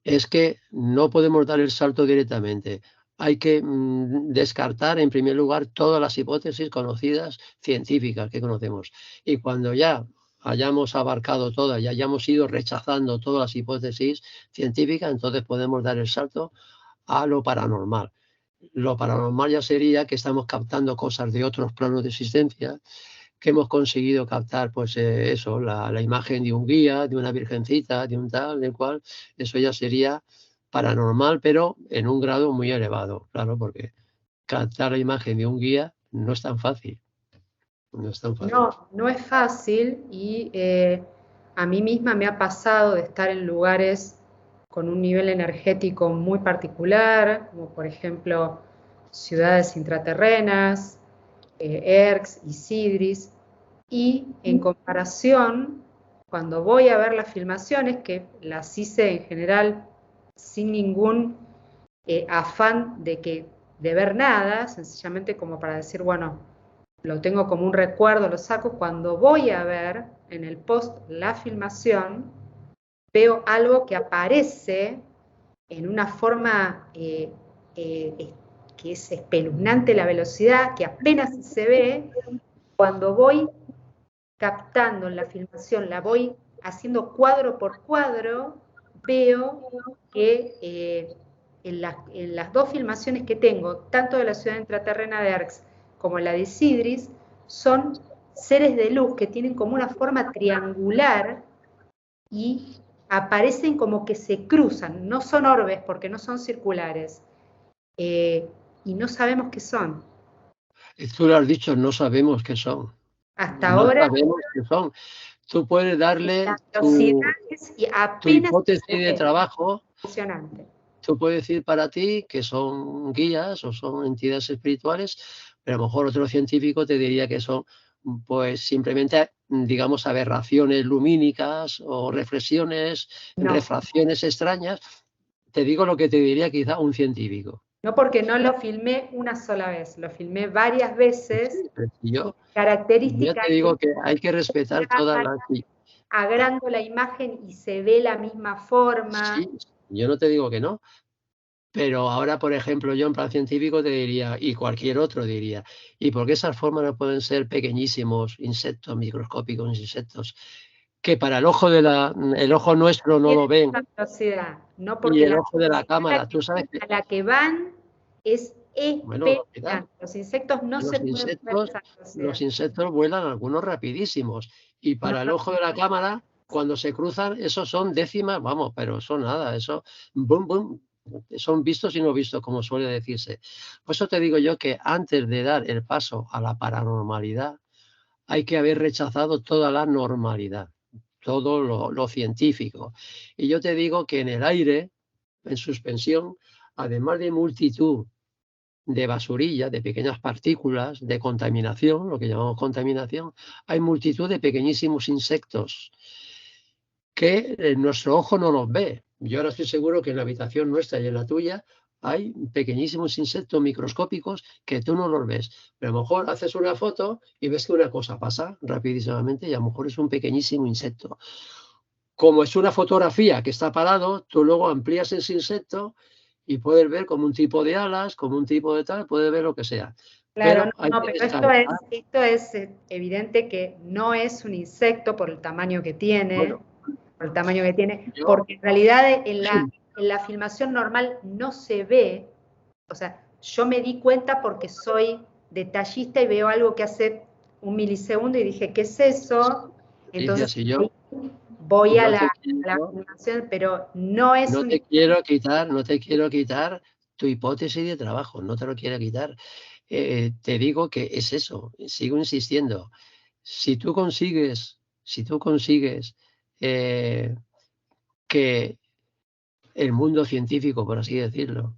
es que no podemos dar el salto directamente. Hay que descartar, en primer lugar, todas las hipótesis conocidas científicas que conocemos. Y cuando ya hayamos abarcado todas y hayamos ido rechazando todas las hipótesis científicas, entonces podemos dar el salto a lo paranormal. Lo paranormal ya sería que estamos captando cosas de otros planos de existencia, que hemos conseguido captar, pues eso, la imagen de un guía, de una virgencita, de un tal, del cual, eso ya sería paranormal, pero en un grado muy elevado, claro, porque captar la imagen de un guía no es tan fácil, no es tan fácil. No, no es fácil y a mí misma me ha pasado de estar en lugares con un nivel energético muy particular, como por ejemplo ciudades intraterrenas, Erx y Sidris, y en comparación, cuando voy a ver las filmaciones, que las hice en general sin ningún afán de ver nada, sencillamente como para decir, bueno, lo tengo como un recuerdo, lo saco, cuando voy a ver en el post la filmación, veo algo que aparece en una forma que es espeluznante la velocidad, que apenas se ve, cuando voy captando en la filmación, la voy haciendo cuadro por cuadro, veo que en las dos filmaciones que tengo, tanto de la ciudad intraterrena de Arx como la de Sidris, son seres de luz que tienen como una forma triangular y aparecen como que se cruzan, no son orbes porque no son circulares, y no sabemos qué son. Tú lo has dicho, no sabemos qué son. Hasta No ahora, sabemos qué son. Tú puedes darle las velocidades y tu apenas hipótesis se de ve. trabajo. Impresionante. Tú puedes decir para ti que son guías o son entidades espirituales, pero a lo mejor otro científico te diría que son, pues simplemente, digamos, aberraciones lumínicas o reflexiones, No, refracciones extrañas. Te digo lo que te diría quizá un científico. no porque no lo filmé una sola vez, lo filmé varias veces. Pero si Y yo, la yo característica te es que digo que hay que respetar todas cámara, las... agrando la imagen y se ve la misma forma. Sí, yo no te digo que no. Pero ahora, por ejemplo, yo en plan científico te diría, y cualquier otro diría, ¿y por qué esas formas no pueden ser pequeñísimos insectos, microscópicos insectos, que para el ojo nuestro no lo Tienen ven, la velocidad, no y porque el la ojo de la velocidad cámara, tú sabes que, a la que van es bueno, lógica, espeluznante. Los insectos no se pueden mover a esa los velocidad. insectos vuelan algunos rapidísimos, y No, para el no, ojo de la cámara, cuando se cruzan, esos son décimas, vamos, pero eso nada, eso, boom, boom, son vistos y no vistos, como suele decirse. Por eso te digo yo que antes de dar el paso a la paranormalidad, hay que haber rechazado toda la normalidad, todo lo científico. Y yo te digo que en el aire, en suspensión, además de multitud de basurilla, de pequeñas partículas, de contaminación, lo que llamamos contaminación, hay multitud de pequeñísimos insectos que nuestro ojo no los ve. Yo ahora estoy seguro que en la habitación nuestra y en la tuya hay pequeñísimos insectos microscópicos que tú no los ves. Pero a lo mejor haces una foto y ves que una cosa pasa rapidísimamente y a lo mejor es un pequeñísimo insecto. Como es una fotografía que está parado, tú luego amplías ese insecto y puedes ver como un tipo de alas, como un tipo de tal, puedes ver lo que sea. claro, Pero no, hay no, que pero descartar, esto es evidente que no es un insecto por el tamaño que tiene, bueno, por el tamaño que tiene, yo, porque en realidad en la filmación normal no se ve, o sea, yo me di cuenta porque soy detallista y veo algo que hace un milisegundo y dije, ¿qué es eso? Patricia, Entonces si ahí voy yo a la filmación, pero no es no un te quiero quitar, no te quiero quitar tu hipótesis de trabajo, no te lo quiero quitar. Te digo que es eso, sigo insistiendo. Si tú consigues eh, que el mundo científico, por así decirlo,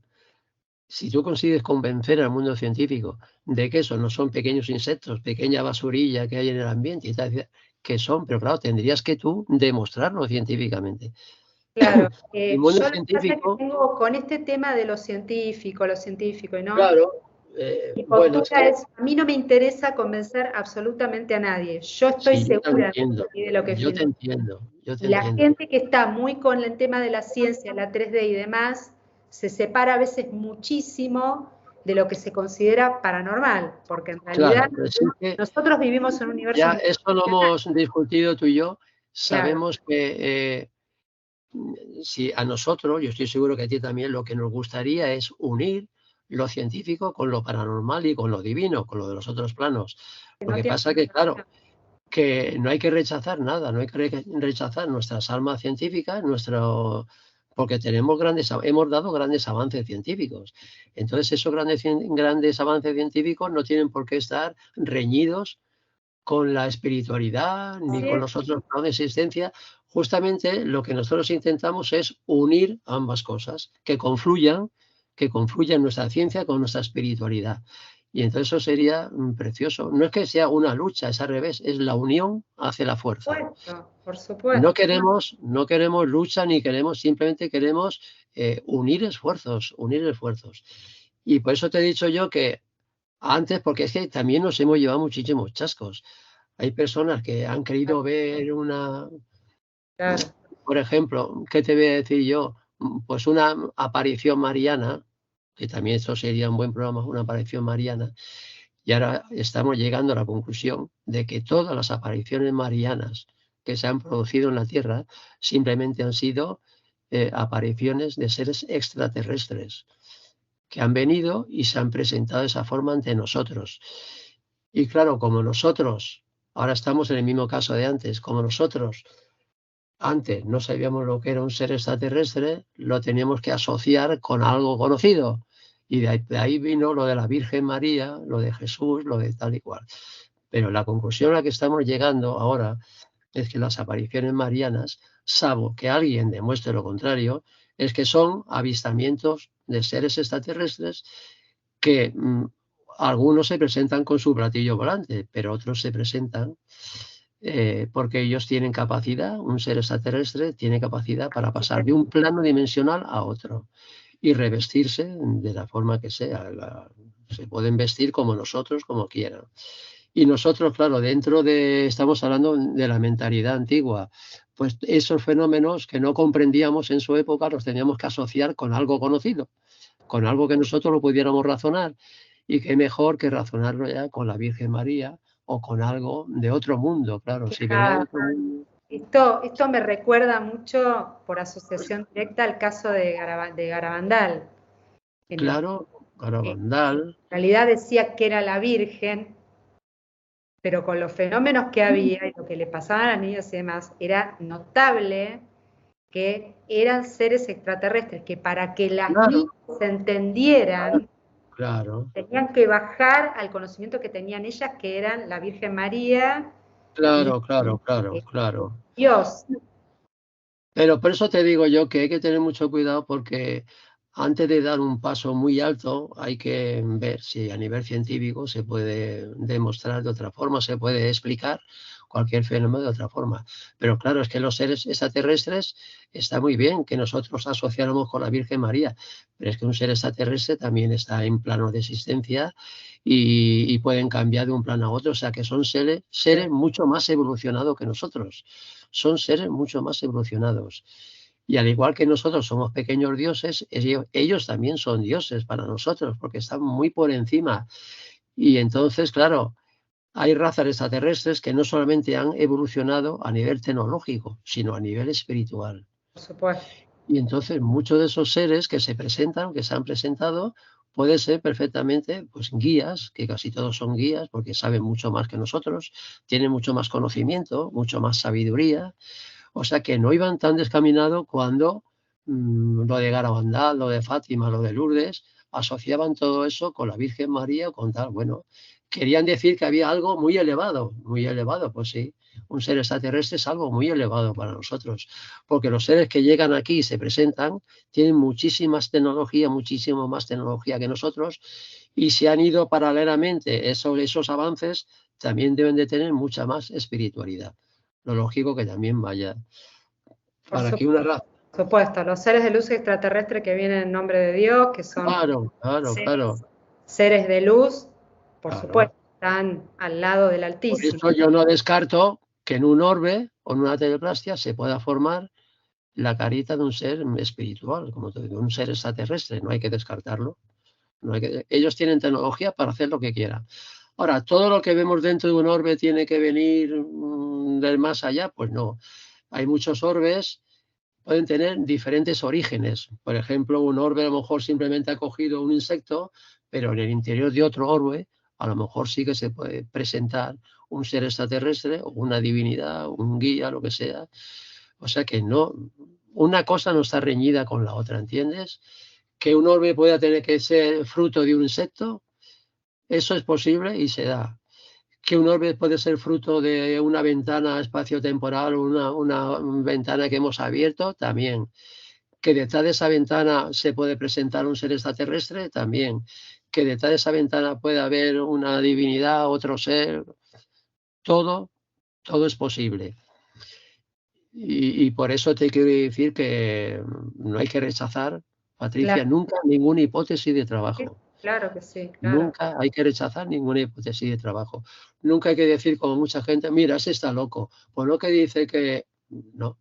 si tú consigues convencer al mundo científico de que eso no son pequeños insectos, pequeña basurilla que hay en el ambiente y tal, que son, pero claro, tendrías que tú demostrarlo científicamente. claro. El mundo Yo lo que pasa es que científico, tengo con este tema de lo científico, y no, claro, mi bueno, es postura que es, a mí no me interesa convencer absolutamente a nadie. Yo estoy sí, segura de lo que yo te filmo. entiendo, yo te Y la entiendo. gente que está muy con el tema de la ciencia, la 3D y demás, se separa a veces muchísimo de lo que se considera paranormal, porque en Claro, realidad pero sí que nosotros vivimos en un universo ya muy eso lo hemos discutido tú y yo. claro. Sabemos que si a nosotros, yo estoy seguro que a ti también, lo que nos gustaría es unir lo científico con lo paranormal y con lo divino, con lo de los otros planos. Que Lo no que tiene pasa que, claro, que no hay que rechazar nada, no hay que rechazar nuestras almas científicas, porque hemos dado grandes avances científicos. Entonces, esos grandes avances científicos no tienen por qué estar reñidos con la espiritualidad ni con los otros planos de existencia. Justamente lo que nosotros intentamos es unir ambas cosas, que confluyan nuestra ciencia con nuestra espiritualidad. Y entonces eso sería precioso. No es que sea una lucha, es al revés, es la unión hace la fuerza. por No supuesto. queremos, no queremos lucha ni simplemente queremos unir esfuerzos, unir esfuerzos. Y por eso te he dicho yo que antes, porque es que también nos hemos llevado muchísimos chascos. Hay personas que han querido ver Claro. por ejemplo, ¿qué te voy a decir yo? Pues una aparición mariana, que también eso sería un buen programa, una aparición mariana, y ahora estamos llegando a la conclusión de que todas las apariciones marianas que se han producido en la Tierra simplemente han sido apariciones de seres extraterrestres que han venido y se han presentado de esa forma ante nosotros. Y claro, como nosotros, ahora estamos en el mismo caso de antes, como nosotros antes no sabíamos lo que era un ser extraterrestre, lo teníamos que asociar con algo conocido. Y de ahí vino lo de la Virgen María, lo de Jesús, lo de tal y cual. Pero la conclusión a la que estamos llegando ahora es que las apariciones marianas, salvo que alguien demuestre lo contrario, es que son avistamientos de seres extraterrestres que algunos se presentan con su platillo volante, pero otros se presentan porque ellos tienen capacidad, un ser extraterrestre tiene capacidad para pasar de un plano dimensional a otro y revestirse de la forma que sea. Se pueden vestir como nosotros, como quieran. Y nosotros, claro, estamos hablando de la mentalidad antigua, pues esos fenómenos que no comprendíamos en su época los teníamos que asociar con algo conocido, con algo que nosotros lo pudiéramos razonar. Y qué mejor que razonarlo ya con la Virgen María o con algo de otro mundo, claro, si venía de otro mundo. Esto me recuerda mucho, por asociación directa, al caso de Garabandal, en el Claro, que en Garabandal. realidad decía que era la Virgen, pero con los fenómenos que había y lo que le pasaba a las niñas y demás, era notable que eran seres extraterrestres, que para que las niñas Claro, se entendieran, claro, tenían que bajar al conocimiento que tenían ellas, que eran la Virgen María y claro, claro, claro, eh, claro. Dios. Pero por eso te digo yo que hay que tener mucho cuidado porque antes de dar un paso muy alto hay que ver si a nivel científico se puede demostrar de otra forma, se puede explicar cualquier fenómeno de otra forma. Pero claro, es que los seres extraterrestres está muy bien que nosotros asociáramos con la Virgen María, pero es que un ser extraterrestre también está en plano de existencia y pueden cambiar de un plano a otro, o sea que son seres mucho más evolucionados que nosotros, son seres mucho más evolucionados. Y al igual que nosotros somos pequeños dioses, ellos también son dioses para nosotros, porque están muy por encima. Y entonces, claro, hay razas extraterrestres que no solamente han evolucionado a nivel tecnológico, sino a nivel espiritual. Por supuesto. Y entonces muchos de esos seres que se presentan, que se han presentado, pueden ser perfectamente pues, guías, que casi todos son guías, porque saben mucho más que nosotros, tienen mucho más conocimiento, mucho más sabiduría. O sea que no iban tan descaminados cuando lo de Garabandal, lo de Fátima, lo de Lourdes, asociaban todo eso con la Virgen María, con tal. Bueno, querían decir que había algo muy elevado, pues sí. Un ser extraterrestre es algo muy elevado para nosotros, porque los seres que llegan aquí y se presentan tienen muchísimo más tecnología que nosotros, y si han ido paralelamente esos avances, también deben de tener mucha más espiritualidad. Lo lógico que también vaya. Por Para que una raza. supuesto, los seres de luz extraterrestres que vienen en nombre de Dios, que son Claro, claro, seres, claro, seres de luz, por claro. supuesto, están al lado del Por Altísimo. eso yo no descarto que en un orbe o en una teleplastia se pueda formar la carita de un ser espiritual, como te digo, un ser extraterrestre. No hay que descartarlo. Ellos tienen tecnología para hacer lo que quieran. Ahora, todo lo que vemos dentro de un orbe tiene que venir del más allá, pues no. Hay muchos orbes, pueden tener diferentes orígenes. Por ejemplo, un orbe a lo mejor simplemente ha cogido un insecto, pero en el interior de otro orbe a lo mejor sí que se puede presentar un ser extraterrestre o una divinidad, un guía, lo que sea. O sea que no, una cosa no está reñida con la otra, ¿entiendes? Que un orbe pueda tener que ser fruto de un insecto, eso es posible y se da. Que un orbe puede ser fruto de una ventana espaciotemporal o una ventana que hemos abierto, también. Que detrás de esa ventana se puede presentar un ser extraterrestre, también. Que detrás de esa ventana puede haber una divinidad, otro ser, todo, todo es posible. Y por eso te quiero decir que no hay que rechazar, Patricia, Claro, nunca ninguna hipótesis de trabajo. claro que sí, claro. Nunca hay que rechazar ninguna hipótesis de trabajo. Nunca hay que decir, como mucha gente, mira, ese está loco. Pues lo que dice que no,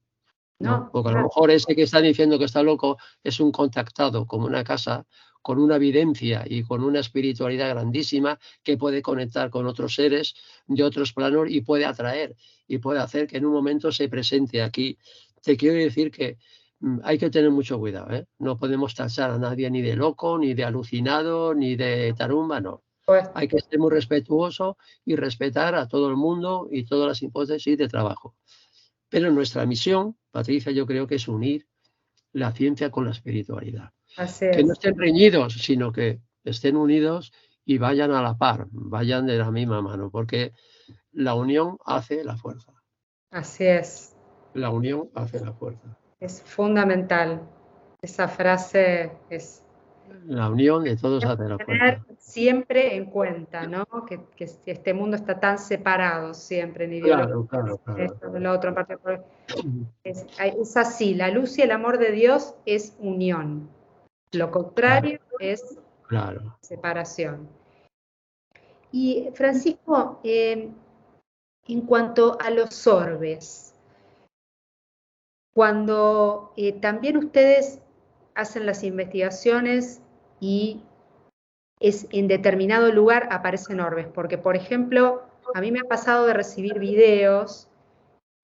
no, No, porque a lo claro, mejor ese que está diciendo que está loco es un contactado como una casa, con una evidencia y con una espiritualidad grandísima que puede conectar con otros seres de otros planos y puede atraer y puede hacer que en un momento se presente aquí. Te quiero decir que hay que tener mucho cuidado, ¿eh? No podemos tachar a nadie ni de loco, ni de alucinado, ni de tarumba, no. pues, Hay que ser muy respetuoso y respetar a todo el mundo y todas las hipótesis de trabajo. Pero nuestra misión, Patricia, yo creo que es unir la ciencia con la espiritualidad. Así Que no es. estén reñidos, sino que estén unidos y vayan a la par, vayan de la misma mano, porque la unión hace la fuerza. Así es. La unión hace la fuerza. Es fundamental. Esa frase es La unión de todos hace la tener fuerza. siempre en cuenta, ¿no? Que este mundo está tan separado siempre en Claro, ideologías, claro, claro. esto, lo otro, en particular. Es así, la luz y el amor de Dios es unión. Lo Claro, contrario es claro. separación. Y Francisco, en cuanto a los orbes, cuando también ustedes hacen las investigaciones y en determinado lugar aparecen orbes, porque por ejemplo, a mí me ha pasado de recibir videos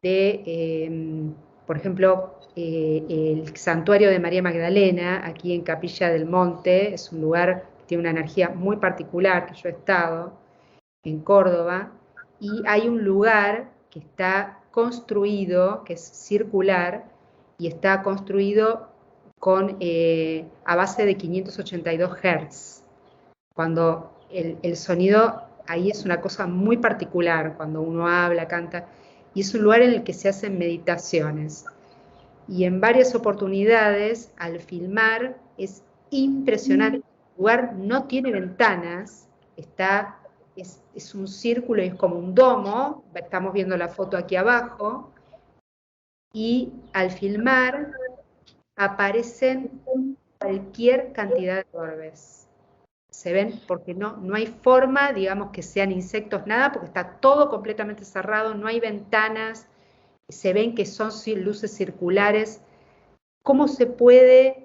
de, por ejemplo, el santuario de María Magdalena, aquí en Capilla del Monte, es un lugar que tiene una energía muy particular, que yo he estado en Córdoba, y hay un lugar que está construido, que es circular, y está construido a base de 582 Hz. Cuando el sonido ahí es una cosa muy particular, cuando uno habla, canta, y es un lugar en el que se hacen meditaciones. Y en varias oportunidades, al filmar, es impresionante. El lugar no tiene ventanas, es un círculo y es como un domo, estamos viendo la foto aquí abajo, y al filmar aparecen cualquier cantidad de orbes. Se ven porque no hay forma, digamos, que sean insectos, nada, porque está todo completamente cerrado, no hay ventanas, se ven que son luces circulares. ¿Cómo se puede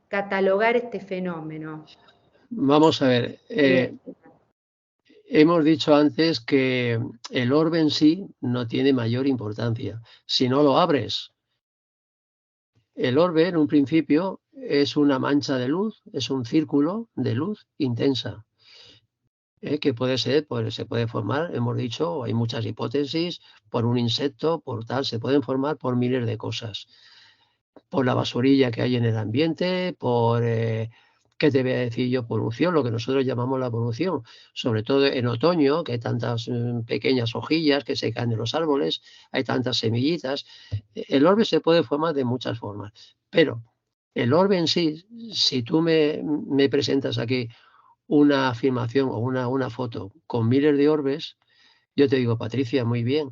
catalogar este fenómeno? Vamos a ver, hemos dicho antes que el orbe en sí no tiene mayor importancia. Si no lo abres, el orbe en un principio es una mancha de luz, es un círculo de luz intensa. Que puede ser, pues se puede formar, hemos dicho, hay muchas hipótesis, por un insecto, por tal, se pueden formar por miles de cosas. Por la basurilla que hay en el ambiente, por, ¿qué te voy a decir yo? Polución, lo que nosotros llamamos la polución, sobre todo en otoño, que hay tantas pequeñas hojillas que se caen de los árboles, hay tantas semillitas. El orbe se puede formar de muchas formas, pero el orbe en sí, si tú me presentas aquí una afirmación o una foto con miles de orbes, yo te digo, Patricia, muy bien,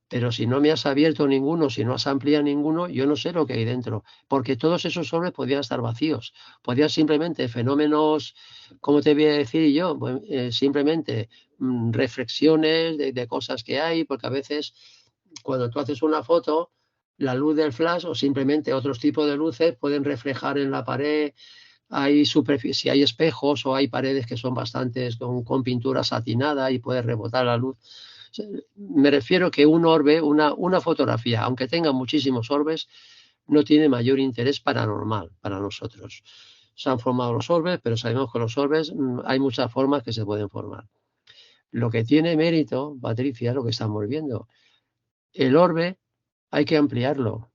pero si no me has abierto ninguno, si no has ampliado ninguno, yo no sé lo que hay dentro, porque todos esos orbes podían estar vacíos, podían simplemente fenómenos, ¿cómo te voy a decir yo? Pues, simplemente reflexiones de cosas que hay, porque a veces cuando tú haces una foto, la luz del flash o simplemente otros tipos de luces pueden reflejar en la pared. Hay superficie, hay espejos o hay paredes que son bastantes con pintura satinada y puede rebotar la luz. Me refiero que un orbe, una fotografía, aunque tenga muchísimos orbes, no tiene mayor interés paranormal para nosotros. Se han formado los orbes, pero sabemos que los orbes hay muchas formas que se pueden formar. Lo que tiene mérito, Patricia, lo que estamos viendo, el orbe hay que ampliarlo.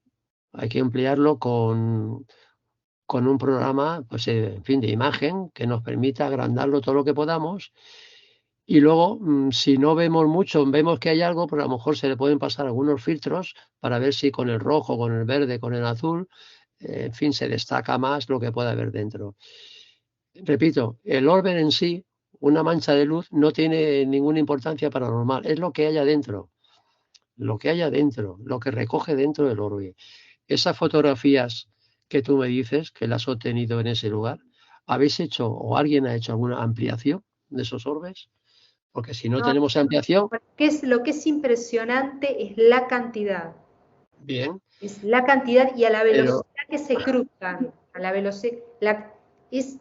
Hay que ampliarlo con un programa, pues, en fin, de imagen que nos permita agrandarlo todo lo que podamos. Y luego, si no vemos mucho, vemos que hay algo, pues a lo mejor se le pueden pasar algunos filtros para ver si con el rojo, con el verde, con el azul, en fin, se destaca más lo que pueda haber dentro. Repito, el orbe en sí, una mancha de luz, no tiene ninguna importancia paranormal, es lo que hay adentro, lo que hay adentro, lo que recoge dentro del orbe. Esas fotografías que tú me dices que las has obtenido en ese lugar, ¿habéis hecho o alguien ha hecho alguna ampliación de esos orbes? Porque si no No, tenemos ampliación, lo que es impresionante es la cantidad. bien, Es la cantidad y a la pero velocidad que se cruzan. A la velocidad, es,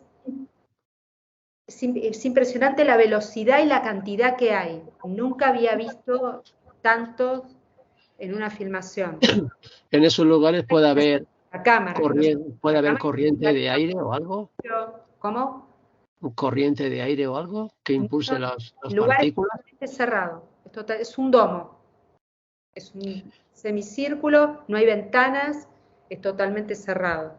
es impresionante la velocidad y la cantidad que hay. Nunca había visto tantos en una filmación. en esos lugares La cámara, que no es puede la haber cámara, corriente de aire o algo, ¿cómo? corriente de aire o algo que impulse No, las el lugar es partículas. totalmente cerrado, es un domo, es un semicírculo, no hay ventanas, es totalmente cerrado.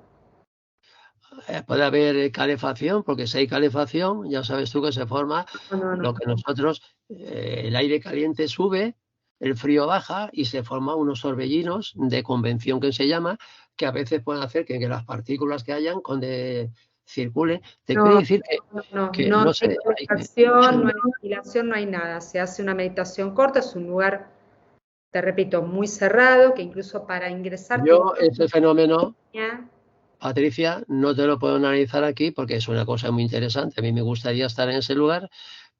puede haber calefacción, porque si hay calefacción, ya sabes tú que se forma No, lo no. que nosotros, el aire caliente sube, el frío baja y se forman unos torbellinos de convención que se llama, que a veces pueden hacer que las partículas que hayan cuando circulen, te quiere No, decir que no no hay sé, calefacción, no hay ventilación, no hay nada. Se hace una meditación corta, es un lugar, te repito, muy cerrado, que incluso para ingresar tienes yo ese fenómeno, que ir. Patricia, no te lo puedo analizar aquí porque es una cosa muy interesante. A mí me gustaría estar en ese lugar,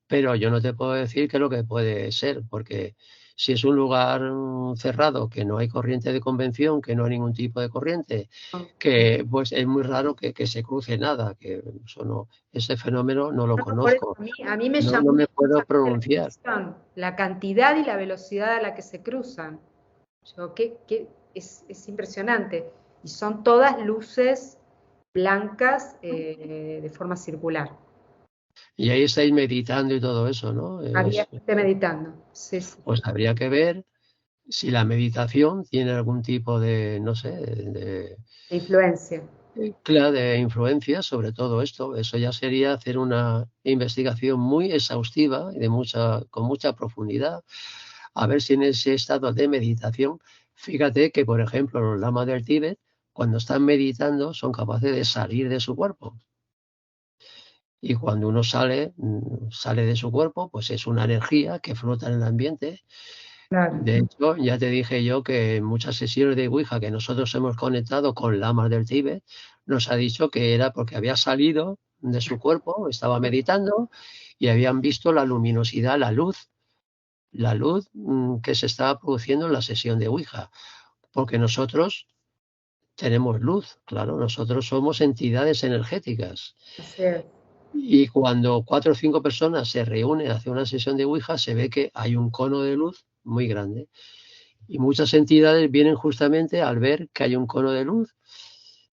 pero yo no te puedo decir qué es lo que puede ser, porque si es un lugar cerrado, que no hay corriente de convención, que no hay ningún tipo de corriente, que pues es muy raro que se cruce nada, que eso no, ese fenómeno no lo No, por eso conozco, a mí me no, llamó no me mucho puedo la pronunciar. atención la cantidad y la velocidad a la que se cruzan. Es impresionante. Y son todas luces blancas de forma circular. Y ahí estáis meditando y todo eso, ¿no? Había gente meditando. Sí, sí. Pues habría que ver si la meditación tiene algún tipo de, no sé, de, De influencia. claro, de influencia sobre todo esto. Eso ya sería hacer una investigación muy exhaustiva y con mucha profundidad, a ver si en ese estado de meditación, fíjate que, por ejemplo, los lamas del Tíbet, cuando están meditando, son capaces de salir de su cuerpo. Y cuando uno sale de su cuerpo, pues es una energía que flota en el ambiente. Claro. De hecho, ya te dije yo que en muchas sesiones de Ouija que nosotros hemos conectado con lamas del Tíbet, nos ha dicho que era porque había salido de su cuerpo, estaba meditando y habían visto la luminosidad, la luz que se estaba produciendo en la sesión de Ouija. Porque nosotros tenemos luz, claro, nosotros somos entidades energéticas. Así es. Y cuando 4 o 5 personas se reúnen a hacer una sesión de Ouija, se ve que hay un cono de luz muy grande. Y muchas entidades vienen justamente al ver que hay un cono de luz.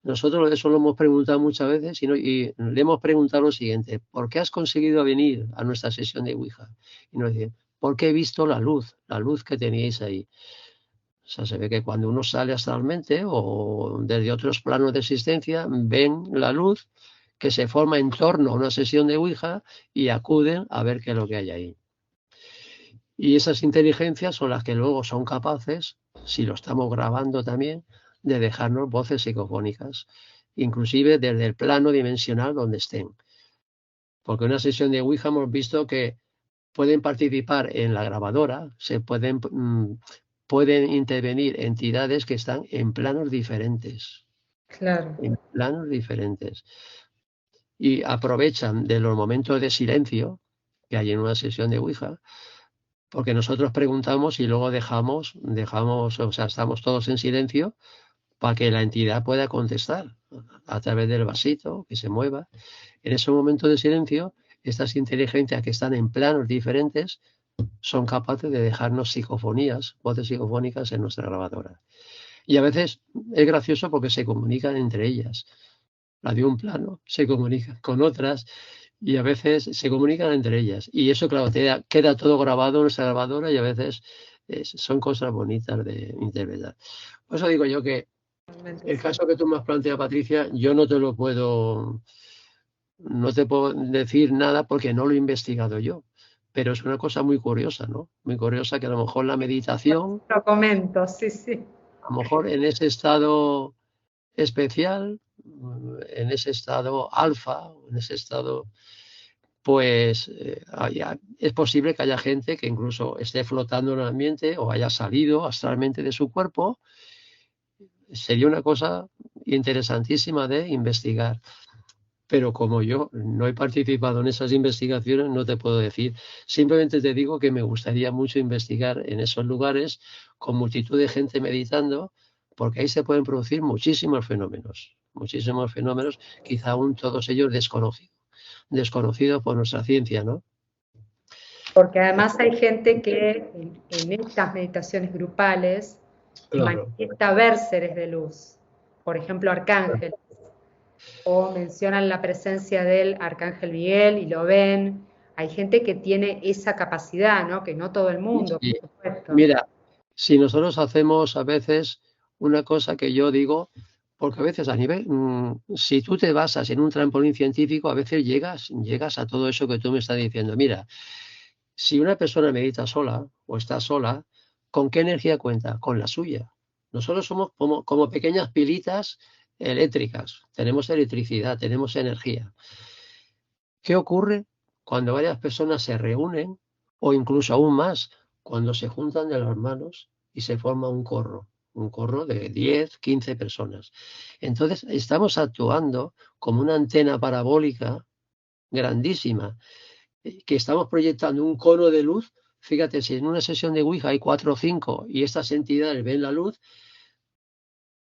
Nosotros eso lo hemos preguntado muchas veces y le hemos preguntado lo siguiente: ¿por qué has conseguido venir a nuestra sesión de Ouija? Y nos dicen: porque he visto la luz que teníais ahí. O sea, se ve que cuando uno sale astralmente o desde otros planos de existencia, ven la luz que se forma en torno a una sesión de Ouija y acuden a ver qué es lo que hay ahí. Y esas inteligencias son las que luego son capaces, si lo estamos grabando también, de dejarnos voces psicofónicas, inclusive desde el plano dimensional donde estén. Porque en una sesión de Ouija hemos visto que pueden participar en la grabadora, pueden intervenir entidades que están en planos diferentes, Claro. en planos diferentes. Y aprovechan de los momentos de silencio que hay en una sesión de Ouija, porque nosotros preguntamos y luego dejamos, o sea, estamos todos en silencio para que la entidad pueda contestar a través del vasito, que se mueva. En ese momento de silencio, estas inteligencias que están en planos diferentes son capaces de dejarnos psicofonías, voces psicofónicas en nuestra grabadora. Y a veces es gracioso porque se comunican entre ellas. La de un plano se comunica con otras y a veces se comunican entre ellas. Y eso, claro, queda todo grabado en nuestra grabadora y a veces son cosas bonitas de interpretar. Por eso digo yo que Realmente el sí. caso que tú me has planteado, Patricia, yo no te puedo decir nada porque no lo he investigado yo. Pero es una cosa muy curiosa, ¿no? Muy curiosa que a lo mejor la meditación, Lo comento, sí, sí. a lo mejor en ese estado especial, en ese estado alfa, en ese estado, pues es posible que haya gente que incluso esté flotando en el ambiente o haya salido astralmente de su cuerpo. Sería una cosa interesantísima de investigar. Pero como yo no he participado en esas investigaciones, no te puedo decir. Simplemente te digo que me gustaría mucho investigar en esos lugares con multitud de gente meditando, porque ahí se pueden producir muchísimos fenómenos, quizá aún todos ellos desconocidos por nuestra ciencia, ¿no? Porque además hay gente que en estas meditaciones grupales Claro. manifiesta ver seres de luz, por ejemplo, arcángeles, o mencionan la presencia del arcángel Miguel y lo ven. Hay gente que tiene esa capacidad, ¿no? Que no todo el mundo, Y, por supuesto. mira, si nosotros hacemos a veces una cosa que yo digo, Porque a veces a nivel, si tú te basas en un trampolín científico, a veces llegas a todo eso que tú me estás diciendo. Mira, si una persona medita sola o está sola, ¿con qué energía cuenta? Con la suya. Nosotros somos como pequeñas pilitas eléctricas. Tenemos electricidad, tenemos energía. ¿Qué ocurre cuando varias personas se reúnen o incluso aún más cuando se juntan de las manos y se forma un corro de 10, 15 personas? Entonces estamos actuando como una antena parabólica grandísima, que estamos proyectando un cono de luz. Fíjate, si en una sesión de Ouija hay 4 o 5 y estas entidades ven la luz,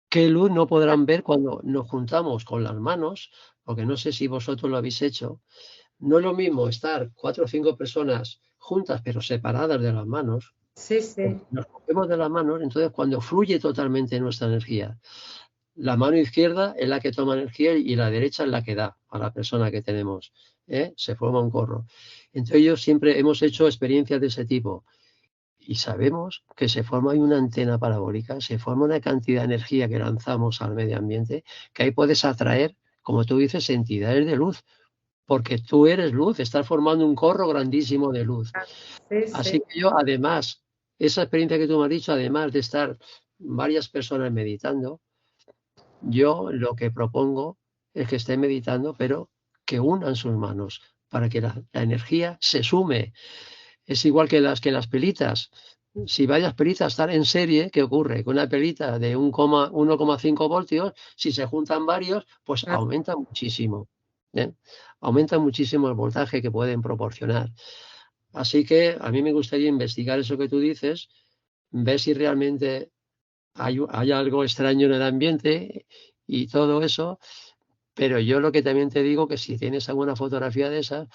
¿qué luz no podrán ver cuando nos juntamos con las manos? Porque no sé si vosotros lo habéis hecho. No es lo mismo estar 4 o 5 personas juntas pero separadas de las manos. Sí, sí. Nos cogemos de las manos, entonces cuando fluye totalmente nuestra energía, la mano izquierda es la que toma energía y la derecha es la que da a la persona que tenemos, ¿eh? Se forma un corro. Entonces yo siempre hemos hecho experiencias de ese tipo y sabemos que se forma ahí una antena parabólica, se forma una cantidad de energía que lanzamos al medio ambiente, que ahí puedes atraer, como tú dices, entidades de luz, porque tú eres luz, estás formando un corro grandísimo de luz. Ah, sí, Así sí. que yo, además, esa experiencia que tú me has dicho, además de estar varias personas meditando, yo lo que propongo es que estén meditando, pero que unan sus manos para que la energía se sume. Es igual que las pelitas. Si varias pelitas están en serie, ¿qué ocurre? Que una pelita de 1,5 voltios, si se juntan varios, pues Ah, aumenta muchísimo. ¿Eh? Aumenta muchísimo el voltaje que pueden proporcionar. Así que a mí me gustaría investigar eso que tú dices, ver si realmente hay algo extraño en el ambiente y todo eso, pero yo lo que también te digo que si tienes alguna fotografía de esas,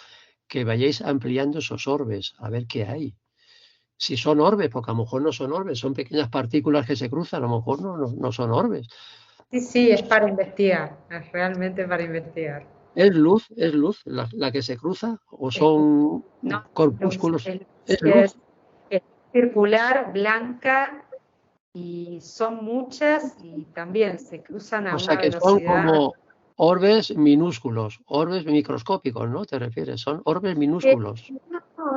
que vayáis ampliando esos orbes, a ver qué hay. Si son orbes, porque a lo mejor no son orbes, son pequeñas partículas que se cruzan, a lo mejor no son orbes. sí, sí, es para investigar, es realmente para investigar. Es luz la que se cruza o Es son no, luz, corpúsculos? es, Es sí, luz. es circular, blanca, y son muchas y también se cruzan a O sea una que son como velocidad. orbes minúsculos, orbes microscópicos, ¿no? ¿Te refieres? Son orbes Eh, minúsculos.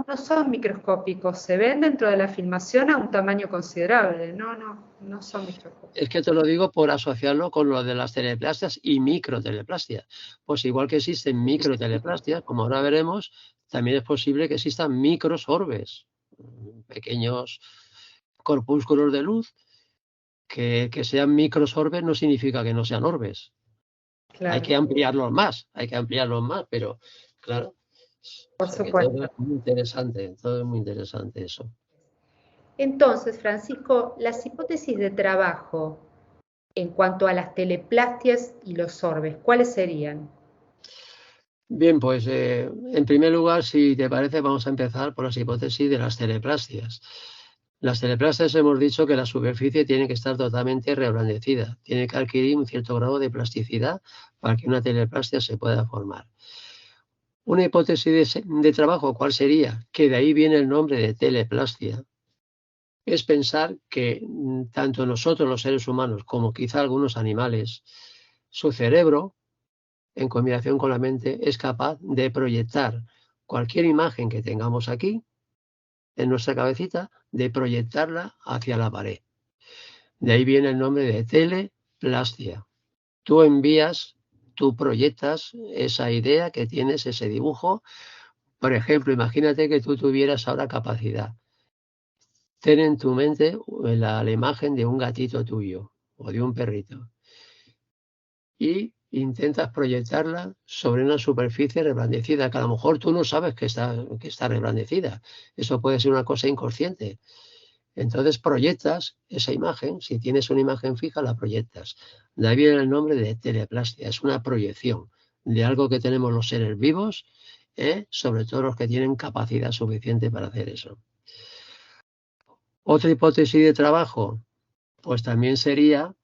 no son microscópicos, se ven dentro de la filmación a un tamaño considerable. No son Es microscópicos. que te lo digo por asociarlo con lo de las teleplastias y microteleplastias. Pues igual que existen microteleplastias, como ahora veremos, también es posible que existan microsorbes, pequeños corpúsculos de luz. Que sean microsorbes no significa que no sean orbes. Claro, Hay que ampliarlos más, pero claro, o por sea que todo supuesto. es muy interesante, todo es muy interesante eso. Entonces, Francisco, las hipótesis de trabajo en cuanto a las teleplastias y los orbes, ¿cuáles serían? Bien, pues en primer lugar, si te parece, vamos a empezar por las hipótesis de las teleplastias. Las teleplastias hemos dicho que la superficie tiene que estar totalmente reblandecida, tiene que adquirir un cierto grado de plasticidad para que una teleplastia se pueda formar. Una hipótesis de trabajo, ¿cuál sería? Que de ahí viene el nombre de teleplastia. Es pensar que tanto nosotros los seres humanos como quizá algunos animales, su cerebro, en combinación con la mente, es capaz de proyectar cualquier imagen que tengamos aquí en nuestra cabecita, de proyectarla hacia la pared. De ahí viene el nombre de teleplastia. Tú envías, tú proyectas esa idea que tienes, ese dibujo. Por ejemplo, imagínate que tú tuvieras ahora capacidad. Ten en tu mente la imagen de un gatito tuyo o de un perrito y intentas proyectarla sobre una superficie reblandecida, que a lo mejor tú no sabes que está reblandecida. Eso puede ser una cosa inconsciente. Entonces proyectas esa imagen, si tienes una imagen fija, la proyectas. De ahí viene el nombre de teleplastia, es una proyección de algo que tenemos los seres vivos, sobre todo los que tienen capacidad suficiente para hacer eso. Otra hipótesis de trabajo, pues también sería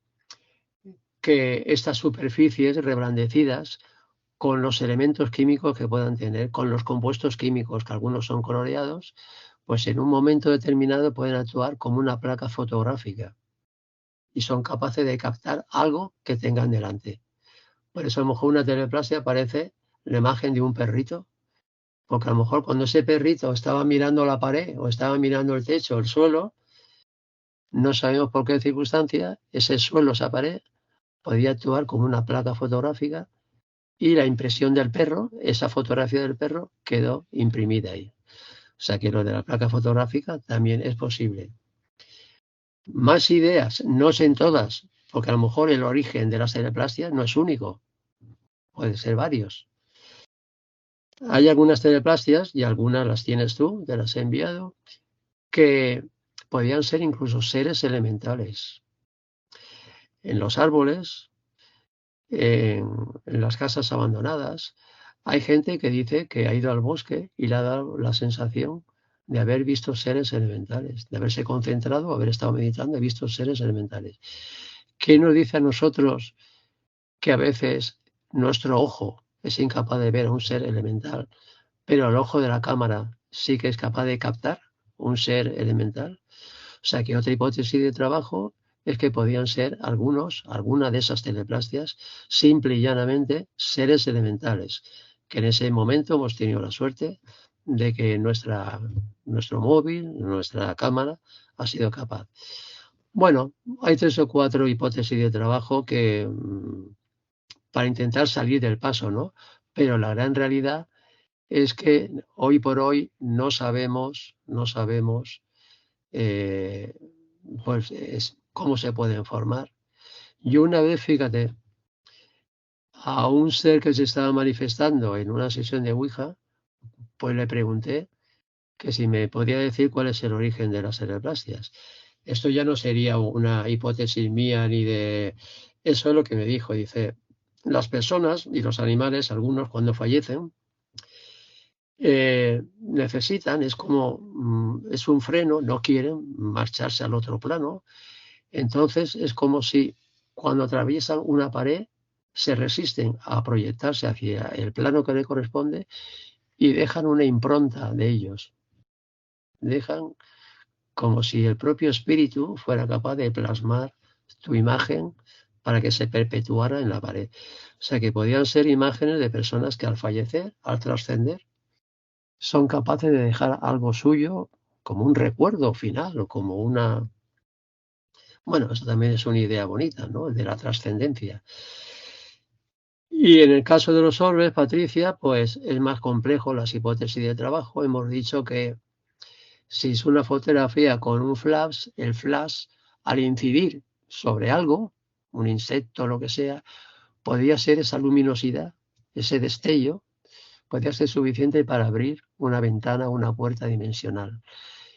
que estas superficies reblandecidas con los elementos químicos que puedan tener, con los compuestos químicos, que algunos son coloreados, pues en un momento determinado pueden actuar como una placa fotográfica. y son capaces de captar algo que tengan delante. Por eso a lo mejor una teleplasia parece la imagen de un perrito, porque a lo mejor cuando ese perrito estaba mirando la pared o estaba mirando el techo o el suelo, no sabemos por qué circunstancia, ese suelo, esa pared, podía actuar como una placa fotográfica y la impresión del perro, esa fotografía del perro, quedó imprimida ahí. O sea que lo de la placa fotográfica también es posible. Más ideas, no sé en todas, porque a lo mejor el origen de las teleplasias no es único, puede ser varios. Hay algunas teleplasias, y algunas las tienes tú, te las he enviado, que podían ser incluso seres elementales. En los árboles, en las casas abandonadas, hay gente que dice que ha ido al bosque y le ha dado la sensación de haber visto seres elementales, de haberse concentrado, haber estado meditando y visto seres elementales. ¿Qué nos dice a nosotros que a veces nuestro ojo es incapaz de ver a un ser elemental, pero el ojo de la cámara sí que es capaz de captar un ser elemental? O sea que otra hipótesis de trabajo es que podían ser alguna de esas teleplastias, simple y llanamente seres elementales, que en ese momento hemos tenido la suerte de que nuestro móvil, nuestra cámara, ha sido capaz. Bueno, hay 3 o 4 hipótesis de trabajo que para intentar salir del paso, ¿no? Pero la gran realidad es que hoy por hoy no sabemos pues cómo se pueden formar. Yo una vez, fíjate, a un ser que se estaba manifestando en una sesión de Ouija, pues le pregunté que si me podía decir cuál es el origen de las teleplastias. Esto ya no sería una hipótesis mía ni de... Eso es lo que me dijo. Dice, las personas y los animales, algunos cuando fallecen, necesitan, es como, es un freno, no quieren marcharse al otro plano. Entonces es como si cuando atraviesan una pared se resisten a proyectarse hacia el plano que le corresponde y dejan una impronta de ellos. Dejan como si el propio espíritu fuera capaz de plasmar tu imagen para que se perpetuara en la pared. O sea que podían ser imágenes de personas que al fallecer, al trascender, son capaces de dejar algo suyo como un recuerdo final o como una... Bueno, eso también es una idea bonita, ¿no? De la trascendencia. Y en el caso de los orbes, Patricia, pues es más complejo las hipótesis de trabajo. Hemos dicho que si es una fotografía con un flash, el flash, al incidir sobre algo, un insecto, lo que sea, podría ser esa luminosidad, ese destello, podría ser suficiente para abrir una ventana, una puerta dimensional.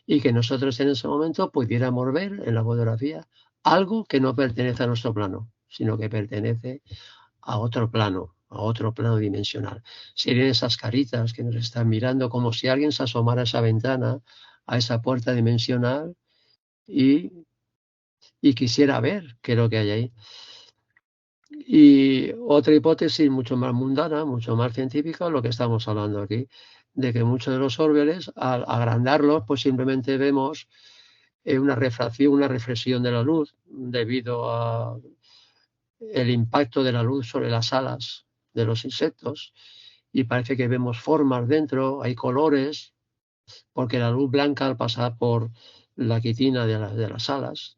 Y que nosotros en ese momento pudiéramos ver en la fotografía algo que no pertenece a nuestro plano, sino que pertenece a otro plano dimensional. Serían esas caritas que nos están mirando como si alguien se asomara a esa ventana, a esa puerta dimensional y, y quisiera ver qué es lo que hay ahí. Y otra hipótesis mucho más mundana, mucho más científica, lo que estamos hablando aquí, de que muchos de los órbiles, al agrandarlos, pues simplemente vemos una refracción, una reflexión de la luz debido a el impacto de la luz sobre las alas de los insectos y parece que vemos formas dentro, hay colores, porque la luz blanca al pasar por la quitina de las alas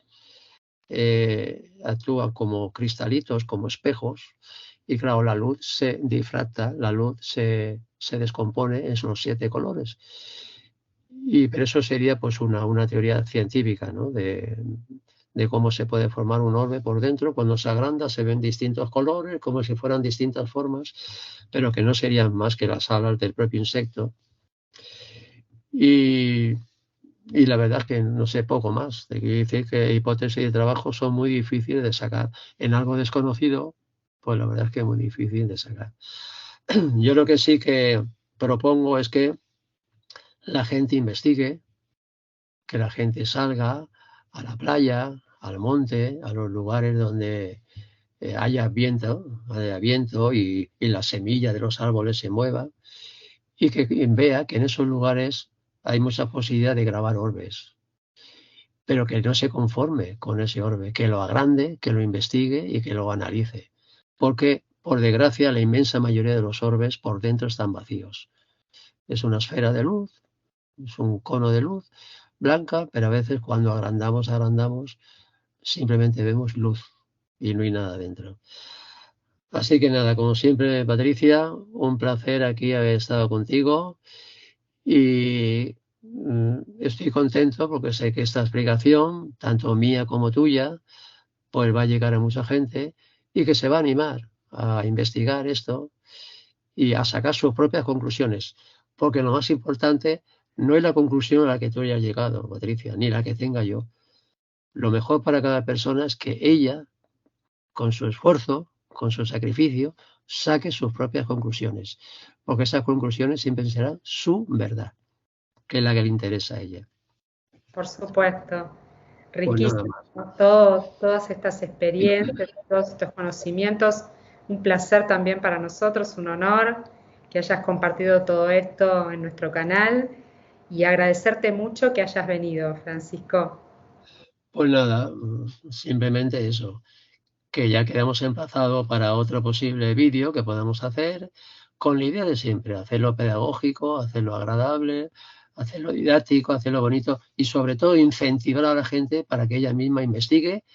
actúa como cristalitos, como espejos, y claro, la luz se difracta, la luz se descompone en esos 7 colores. Pero eso sería pues una teoría científica, ¿no? De cómo se puede formar un orbe por dentro. Cuando se agranda se ven distintos colores, como si fueran distintas formas, pero que no serían más que las alas del propio insecto. Y la verdad es que no sé poco más. Te quiero decir que hipótesis de trabajo son muy difíciles de sacar. En algo desconocido, pues la verdad es que es muy difícil de sacar. Yo lo que sí que propongo es que la gente investigue, que la gente salga a la playa, al monte, a los lugares donde haya viento y la semilla de los árboles se mueva y que vea que en esos lugares hay mucha posibilidad de grabar orbes. pero que no se conforme con ese orbe, que lo agrande, que lo investigue y que lo analice. Porque, por desgracia, la inmensa mayoría de los orbes por dentro están vacíos. Es una esfera de luz, es un cono de luz blanca, pero a veces cuando agrandamos, simplemente vemos luz y no hay nada dentro. Así que nada, como siempre, Patricia, un placer aquí haber estado contigo y estoy contento porque sé que esta explicación, tanto mía como tuya, pues va a llegar a mucha gente y que se va a animar a investigar esto y a sacar sus propias conclusiones. Porque lo más importante no es la conclusión a la que tú hayas llegado, Patricia, ni la que tenga yo. Lo mejor para cada persona es que ella, con su esfuerzo, con su sacrificio, saque sus propias conclusiones. Porque esas conclusiones siempre serán su verdad, que es la que le interesa a ella. Por supuesto, Pues nada riquísimo, más. ¿no? Todas estas experiencias, todos estos conocimientos, un placer también para nosotros, un honor que hayas compartido todo esto en nuestro canal y agradecerte mucho que hayas venido, Francisco. Pues nada, simplemente eso, que ya quedamos emplazados para otro posible vídeo que podamos hacer con la idea de siempre, hacerlo pedagógico, hacerlo agradable, hacerlo didáctico, hacerlo bonito y sobre todo incentivar a la gente para que ella misma investigue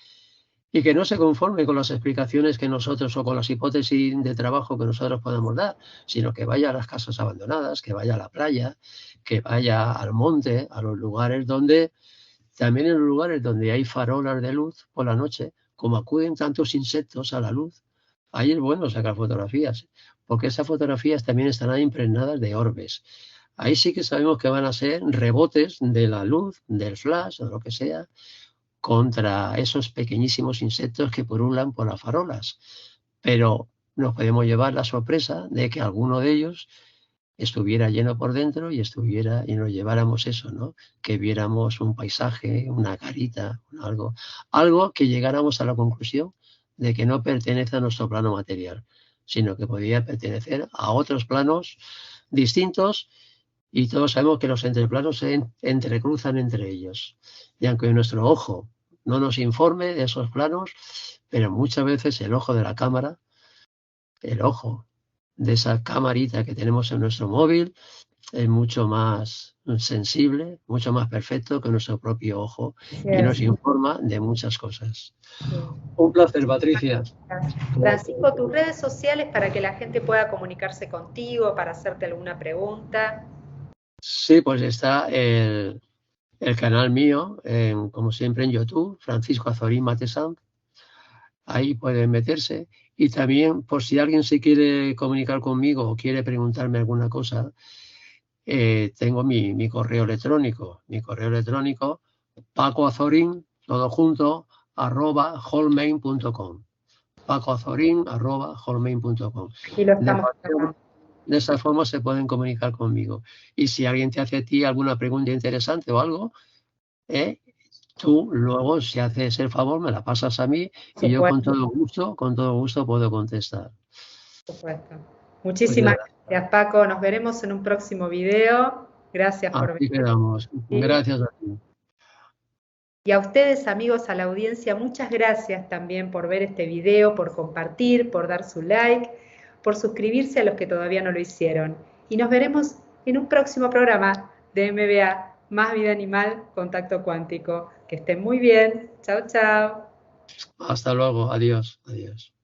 y que no se conforme con las explicaciones que nosotros o con las hipótesis de trabajo que nosotros podemos dar, sino que vaya a las casas abandonadas, que vaya a la playa, que vaya al monte, a los lugares donde, también en los lugares donde hay farolas de luz por la noche, como acuden tantos insectos a la luz, ahí es bueno sacar fotografías, porque esas fotografías también estarán impregnadas de orbes. Ahí sí que sabemos que van a ser rebotes de la luz, del flash o lo que sea, contra esos pequeñísimos insectos que purulan por las farolas. Pero nos podemos llevar la sorpresa de que alguno de ellos estuviera lleno por dentro y nos lleváramos eso, ¿no? Que viéramos un paisaje, una carita, algo que llegáramos a la conclusión de que no pertenece a nuestro plano material, sino que podría pertenecer a otros planos distintos y todos sabemos que los entreplanos se entrecruzan entre ellos. Y aunque nuestro ojo no nos informe de esos planos, pero muchas veces el ojo de la cámara, el ojo de esa camarita que tenemos en nuestro móvil, es mucho más sensible, mucho más perfecto que nuestro propio ojo Así y nos es. informa de muchas cosas. Sí. Un placer, Patricia. Francisco, tus redes sociales para que la gente pueda comunicarse contigo, para hacerte alguna pregunta. Sí, pues está el canal mío, como siempre en YouTube, Francisco Azorín Matesanz. Ahí pueden meterse. Y también, por si alguien se quiere comunicar conmigo o quiere preguntarme alguna cosa, tengo mi correo electrónico. Mi correo electrónico, pacoazorín, todo junto, @holmain.com. pacoazorín, @holmain.com. Aquí lo De estamos cualquier sacando. de esa forma se pueden comunicar conmigo. Y si alguien te hace a ti alguna pregunta interesante o algo, ¿eh? Tú luego, si haces el favor, me la pasas a mí Por y yo supuesto, con todo gusto puedo contestar. por supuesto. Pues Muchísimas nada, gracias, Paco. Nos veremos en un próximo video. Gracias por así venir. quedamos. ¿Sí? Gracias a ti. Y a ustedes, amigos, a la audiencia, muchas gracias también por ver este video, por compartir, por dar su like, por suscribirse a los que todavía no lo hicieron. Y nos veremos en un próximo programa de MBA, Más Vida Animal, Contacto Cuántico. Que estén muy bien. Chao, chao. Hasta luego. Adiós. Adiós.